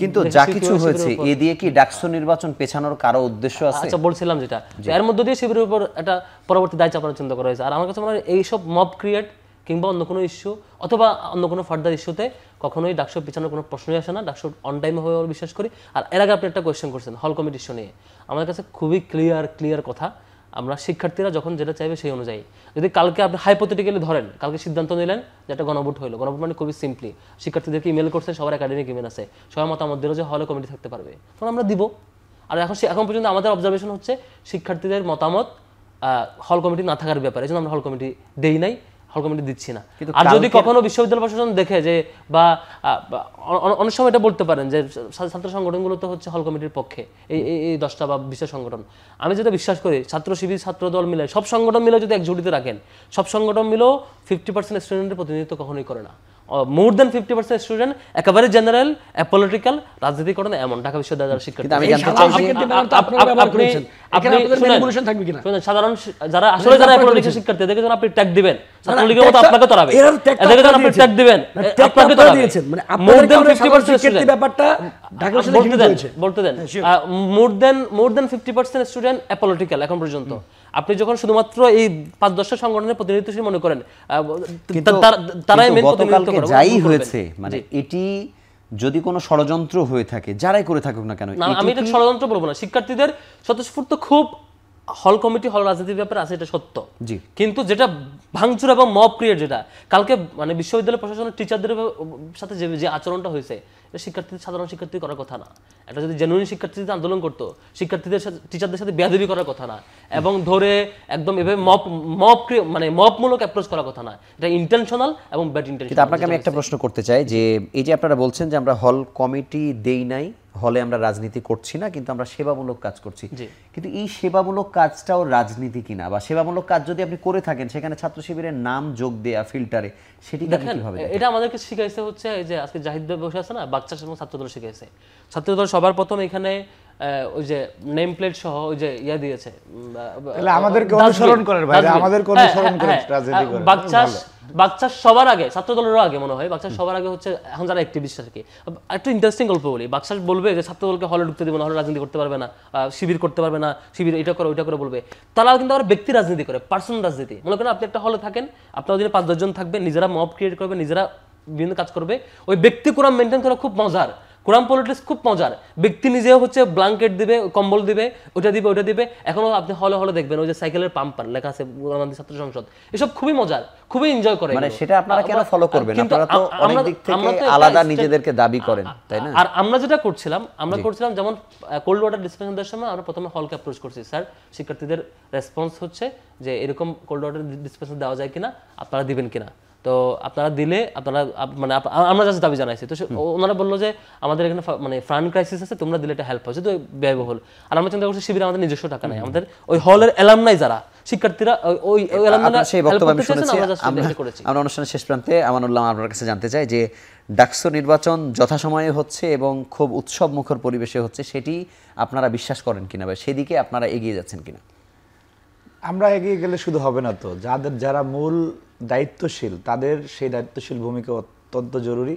কিন্তু যা কিছু হয়েছে এ দিয়ে কি ডাকসু নির্বাচন পেছানোর কারো উদ্দেশ্য আছে? আচ্ছা, বলছিলাম যেটা, এর মধ্যে দিয়ে শিবিরের উপর একটা পরবর্তী দায় চাপানোর চিন্তা করা হয়েছে। আর আমার কাছে মনে হয় এইসব মব ক্রিয়েট কিংবা অন্য কোনো ইস্যু অথবা অন্য কোনো ফার্দার ইস্যুতে কখনোই ডাকসু পেছানোর কোনো প্রশ্নই আসে না। ডাকসু অন টাইমে হয়ে বিশ্বাস করি। আর এর আগে আপনি একটা কোয়েশ্চেন করছেন হল কমিটি ইস্যু নিয়ে, আমার কাছে খুবই ক্লিয়ার কথা, আমরা শিক্ষার্থীরা যখন যেটা চাইবে সেই অনুযায়ী, যদি কালকে আপনি হাইপোথেটিক্যালি ধরেন, কালকে সিদ্ধান্ত নিলেন যে একটা গণভোট হইলো, গণভোট মানে খুবই সিম্পলি শিক্ষার্থীদেরকে ইমেল করছে, সবার একাডেমিক ইমেল আছে, সবার মতামত দিল যে হলে কমিটি থাকতে পারবে, তখন আমরা দিব। আর এখন পর্যন্ত আমাদের অবজারভেশন হচ্ছে শিক্ষার্থীদের মতামত হল কমিটি না থাকার ব্যাপারে, এই জন্য আমরা হল কমিটি দেই নাই, হল কমিটি দিচ্ছি না। আর যদি কখনো বিশ্ববিদ্যালয় প্রশাসন দেখে যে, বা অনেক সময় এটা বলতে পারেন যে ছাত্র সংগঠনগুলো তো হচ্ছে হল কমিটির পক্ষে, এই 10টা বা 20টা সংগঠন, আমি যেটা বিশ্বাস করি ছাত্র শিবির, ছাত্র দল মিলে, সব সংগঠন মিলে যদি একজুটিতে রাখেন, সব সংগঠন মিলেও 50% স্টুডেন্টের প্রতিনিধিত্ব কখনোই করে না। মোর দেন 50% স্টুডেন্ট একেবারে জেনারেল পলিটিক্যাল রাজনীতি করে না, এমন ঢাকা বিশ্ববিদ্যালয়ের শিক্ষার্থী। সাধারণ যারা আসলে যারা পলিটিক্যাল শিক্ষার্থী, এদেরকে যখন আপনি ট্যাগ দিবেন, ছাত্রলীগের মতো আপনাকে তরাবে, এদেরকে যখন আপনি ট্যাগ দিবেন আপনাকে তরাবে। মোর দেন 50% স্টুডেন্ট, ব্যাপারটা ঢাকা বিশ্ববিদ্যালয়ে বলতে দেন, মোর দেন 50% স্টুডেন্ট অ্যাপলিটিক্যাল এখন পর্যন্ত। আপনি যখন শুধুমাত্র এই 5-10টা সংগঠনের প্রতিনিধিত্ব মনে করেন, তারাই মেন প্রতিনিধিত্ব করে। যাই হয়েছে, মানে এটি যদি কোনো ষড়যন্ত্র হয়ে থাকে, যারাই করে থাকুক না কেন, আমি এটা ষড়যন্ত্র বলবো না। শিক্ষার্থীদের স্বতঃস্ফূর্ত খুব হল কমিটি, হল রাজনীতির ব্যাপারে আছে, এটা সত্য। কিন্তু যেটা ভাঙচুর এবং মব ক্রিয়েট, যেটা কালকে মানে বিশ্ববিদ্যালয় প্রশাসনের টিচারদের সাথে যে আচরণটা হয়েছে, এটা শিক্ষার্থীদের সাধারণ শিক্ষার্থী করার কথা না। এটা যদি জেনুইন শিক্ষার্থীদের আন্দোলন করতো, শিক্ষার্থীদের সাথে টিচারদের সাথে বেয়াদবি করার কথা না, এবং ধরে একদম এভাবে মপমূলক অ্যাপ্রোচ করার কথা না। এটা ইন্টেনশনাল এবং ব্যাড ইন্টেনশন। কিন্তু আপনাকে আমি একটা প্রশ্ন করতে চাই যে এই যে আপনারা বলছেন যে আমরা হল কমিটি দেই নাই, হলে আমরা রাজনীতি করছি না, কিন্তু আমরা সেবামূলক কাজ করছি, কিন্তু এই সেবামূলক কাজটাও রাজনীতি কিনা, বা সেবামূলক কাজ যদি আপনি করে থাকেন সেখানে ছাত্র শিবিরের নাম যোগ দেয়া ফিল্টারে, সেটি কিভাবে? এটা আমাদেরকে শিখাইছে হচ্ছে এই যে আজকে জাহিদ ভাই বসে আছে না, বাচ্চা এবং ছাত্রদল শিখাইছে। ছাত্রদল সবার প্রথম এখানে ওই যে নেম প্লেট সহ ওই যে ইয়া দিয়েছে, তাহলে আমাদেরকে অনুসরণ করেন ভাই, আমাদেরকে অনুসরণ করেন রাজনীতি করেন। বাচ্চা সবার আগে, ছাত্রদলেরও আগে মনে হয়, বাচ্চা সবার আগে হচ্ছে এখন যারা অ্যাক্টিভিস্ট আর কি। একটু ইন্টারেস্টিং গল্প বলি, বাচ্চা বলবে যে ছাত্রদলকে হলে ঢুকতে দেবে না, হলে রাজনীতি করতে পারবে না, শিবির করতে পারবে না, শিবির এটা করে ওইটা করে বলবে। তারা কিন্তু আবার ব্যক্তি রাজনীতি করে, পার্সোনাল রাজনীতি। মনে করেন আপনি একটা হলে থাকেন, আপনার অধীনে 5-10 জন থাকবে, নিজেরা মব ক্রিয়েট করবে, নিজেরা বিভিন্ন কাজ করবে। ওই ব্যক্তি কোরাম মেনটেন করা খুব মজার, কোরাম পলিটিক্স খুব মজার। ব্যক্তি নিজেও হচ্ছে ব্ল্যাঙ্কেট দিবে, কম্বল দিবে, ওটা দিবে, ওটা দিবে। এখনো আপনি হলে হলে দেখবেন ওই যে সাইকেলের পাম্পার লেখা আছে গোলামবান্দি ছাত্র সংসদ, এসব খুবই মজার, খুবই এনজয় করে। মানে সেটা আপনারা কেন ফলো করবেন? আপনারা তো অনেক দিক থেকে আলাদা নিজেদেরকে দাবি করেন, তাই না? আর আমরা যেটা করছিলাম, যেমন কোল্ড ওয়াটার ডিসপেনশন দেওয়ার সময় আমরা প্রথমে হলকে অ্যাপ্রোচ করছি, স্যার শিক্ষার্থীদের রেসপন্স হচ্ছে যে এরকম কোল্ড ওয়াটার ডিসপেনশন দেওয়া যায় কিনা, আপনারা দিবেন কিনা। তো আপনারা দিলে আপনারা মানে আমরা জাস্ট দাবি জানাইছি। তো ওনারা বললো যে আমাদের এখানে মানে ফান্ড ক্রাইসিস আছে, তোমরা দিলে এটা হেল্প হয়, যেহেতু ব্যয়বহুল। আর আমরা চিন্তা করছি শিবিরে আমাদের নিজস্ব টাকা নাই, আমাদের ওই হলের অ্যালামনাই যারা শিক্ষার্থীরা ওই অ্যালামনাই সেই বক্তব্য আমি শুনেছি। আমরা অনুষ্ঠানের শেষ প্রান্তে আমানুল্লাহ আপনার কাছে জানতে চাই যে ডাকসু নির্বাচন যথাসময়ে হচ্ছে এবং খুব উৎসব মুখর পরিবেশে হচ্ছে, সেটি আপনারা বিশ্বাস করেন কিনা বা সেদিকে আপনারা এগিয়ে যাচ্ছেন কিনা? আমরা এগিয়ে গেলে শুধু হবে না তো, যারা মূল দায়িত্বশীল তাদের সেই দায়িত্বশীল ভূমিকা অত্যন্ত জরুরি।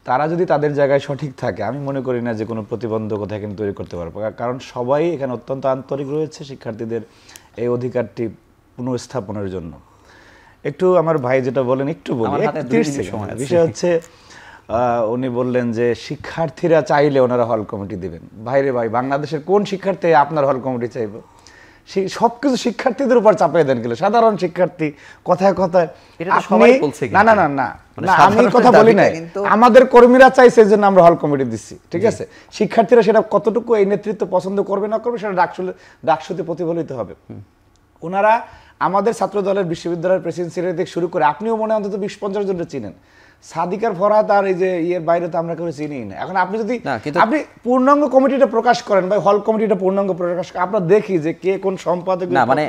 তারা যদি তাদের জায়গায় সঠিক থাকে, আমি মনে করি না যে কোনো প্রতিবন্ধকতা এখানে তৈরি করতে পারবো, কারণ সবাই এখানে অত্যন্ত আন্তরিক রয়েছে শিক্ষার্থীদের এই অধিকারটি পুনঃস্থাপনের জন্য। একটু আমার ভাই যেটা বলেন একটু বলি, 30 সেকেন্ড। বিষয় হচ্ছে উনি বললেন যে শিক্ষার্থীরা চাইলে ওনারা হল কমিটি দিবেন। ভাইরে ভাই, বাংলাদেশের কোন শিক্ষার্থী আপনার হল কমিটি চাইবে? সবকিছু শিক্ষার্থীদের উপর চাপিয়ে দেন গেলে, সাধারণ শিক্ষার্থী কথায় কথায়। না না না না, আমি কথা বলি নাই, আমাদের কর্মীরা চাইছে এই জন্য আমরা হল কমিটি দিচ্ছি, ঠিক আছে? শিক্ষার্থীরা সেটা কতটুকু এই নেতৃত্ব পছন্দ করবে না করবে সেটা ডাকসুতে প্রতিফলিত হবে। ওনারা আমাদের ছাত্র দলের বিশ্ববিদ্যালয়ের প্রেসিডেন্ট সেক্রেটারি থেকে শুরু করে, আপনিও মনে অন্তত 20-50 জনকে চিনেন। সাদিকার ফরহাদ আর এই যে ইয়ের বাইরে তো আমরা কেউ চিনি না। এখন আপনি যদি আপনি পূর্ণাঙ্গ কমিটিটা প্রকাশ করেন ভাই, হল কমিটিটা পূর্ণাঙ্গ প্রকাশ, আমরা দেখি যে কে কোন সম্পাদক না, মানে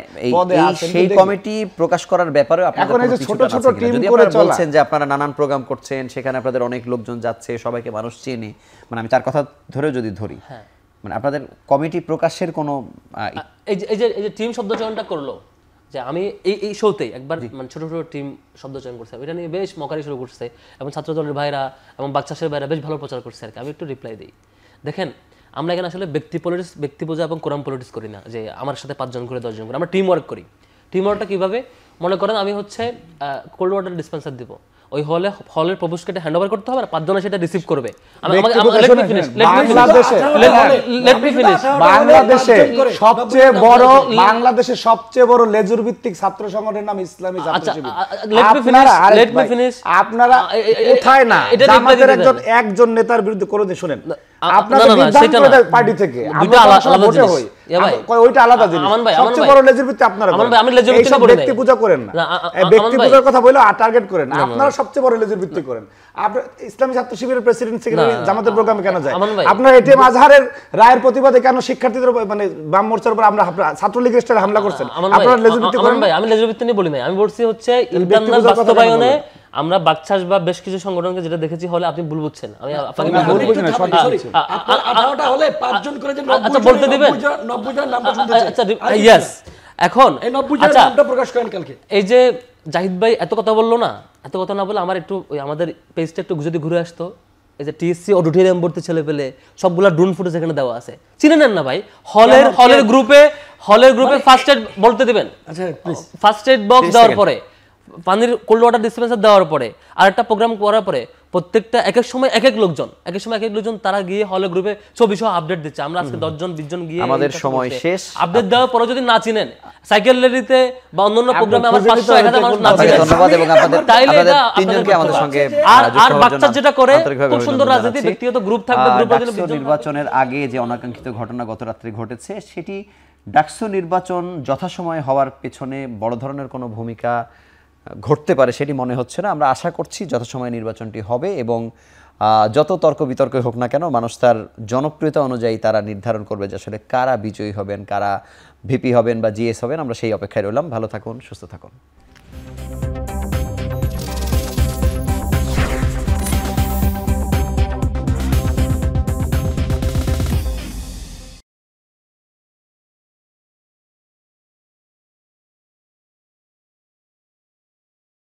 সেই কমিটি প্রকাশ করার ব্যাপারে এখন এই যে ছোট ছোট টিম করে বলছেন যে আপনারা নানান প্রোগ্রাম করছেন, সেখানে আপনাদের অনেক লোকজন যাচ্ছে, সবাইকে মানুষ চেনে, মানে আমি তার কথা ধরে যদি ধরি, মানে আপনাদের কমিটি প্রকাশের কোনো এই যে টিম শব্দ চয়নটা করলো, যে আমি এই শোতেই একবার মানে ছোট ছোট টিম শব্দ চয়ন করছে, এটা নিয়ে বেশ মকারি শুরু করছে, এবং ছাত্রদলের ভাইরা এবং বাচ্চাদের ভাইরা বেশ ভালো প্রচার করছে আর কি। আমি একটু রিপ্লাই দিই। দেখেন, আমরা এখানে আসলে ব্যক্তি পূজা এবং কোরাম পলিটিক্স করি না, যে আমার সাথে 5 জন করে 10 জন করে। আমরা টিম ওয়ার্ক করি। টিম ওয়ার্কটা কীভাবে? মনে করেন আমি হচ্ছে কোল্ড ওয়াটার ডিসপেন্সার দিব, ওই হলের প্রবেশকে হ্যান্ড ওভার করতে হবে, আর 5 জন সেটা রিসিভ করবে। বাংলাদেশের সবচেয়ে বড় লেজুর ভিত্তিক ছাত্র সংগঠনের নাম ইসলামী ছাত্র শিবির। আপনারা কোথায় না জামাতের একজন নেতার বিরুদ্ধে করে দিয়ে শুনেন, আপনাদের বিধান পার্টি থেকে ওইটা আলাদা জিনিস। সবচেয়ে বড় লেজুর ভিত্তি আপনারা ব্যক্তি পূজা করেন না, ব্যক্তি পূজার কথা বলে টার্গেট করেন। আপনারা সবচেয়ে বড় লেজুর ভিত্তি করেন। আপনার ইসলামী ছাত্র শিবিরের প্রেসিডেন্ট সেক্রেটারি জামাতের প্রোগ্রামে কেন যায়? আপনার এটিএম আজহারের রায়ের প্রতিবাদে কেন শিক্ষার্থীদের মানে বাম মোর্চার উপর আমরা ছাত্রলীগের স্টাইলে হামলা করছেন? আপনারা লেজুর ভিত্তি করেন ভাই। আমি লেজুর ভিত্তি নিয়ে বলি না, আমি বলছি হচ্ছে ইন্টারনাল বাস্তবায়নে আমরা বাকছাস বা বেশ কিছু সংগঠনকে যেটা দেখেছি হলে আপনি ভুল বুঝছেন। আমি আপনাকে ভুল বুঝি না, সঠিক 18টা হলে 5 জন করে যে 90 জন বলতে দিবেন, 90 জন নামটা শুনতে চাই। আচ্ছা ইয়েস, এখন এই 90 জন নামটা প্রকাশ করেন কালকে। এই যে জাহিদ ভাই এত কথা বললো না, এত কথা না বলে আমার একটু ওই আমাদের পেজটা একটু যদি ঘুরে আসতো, এই যে টিএসসি অডিটোরিয়াম ভর্তি ছেলে পেলে সবগুলা ড্রোন ফুটেজ এখানে দেওয়া আছে, চিনে নেন না ভাই? হলের গ্রুপে ফার্স্ট এড বলতে দিবেন। আচ্ছা প্লিজ, ফার্স্ট এড বক্স দেওয়ার পরে, পানির কোল্ড ওয়াটার ডিসপেন্সার দেওয়ার পরে, আর একটা প্রোগ্রাম করার পরে প্রত্যেকটা এক এক সময় এক এক লোকজন তারা গিয়ে হলে গ্রুপে ছবি সহ আপডেট দিচ্ছে। আমরা আজকে 10 জন 20 জন গিয়ে আমাদের সময় শেষ। আপডেট দেওয়ার পরে যদি না চিনেন, সাইকেল র্যালিতে বা অন্যান্য প্রোগ্রামে আমার 500 1000 মানুষ না চিনেন, ধন্যবাদ। এবং তাইলে আপনাদের এটা তিনজনকে আমাদের সঙ্গে আর বাচ্চা যেটা করে খুব সুন্দর রাজনীতি, ব্যক্তিগত গ্রুপ থাকবে, গ্রুপের জন্য ডাকসু নির্বাচনের আগে যে অনাকাঙ্ক্ষিত ঘটনা গত রাত্রে ঘটেছে, সেটি ডাকসু নির্বাচন যথাসময়ে হওয়ার পেছনে বড় ধরনের কোনো ভূমিকা ঘটতে পারে সেটি মনে হচ্ছে না। আমরা আশা করছি যথাসময়ে নির্বাচনটি হবে এবং যত তর্ক বিতর্ক হোক না কেন, মানুষ তার জনপ্রিয়তা অনুযায়ী তারা নির্ধারণ করবে যে আসলে কারা বিজয়ী হবেন, কারা ভিপি হবেন বা জিএস হবেন। আমরা সেই অপেক্ষায় রইলাম। ভালো থাকুন, সুস্থ থাকুন।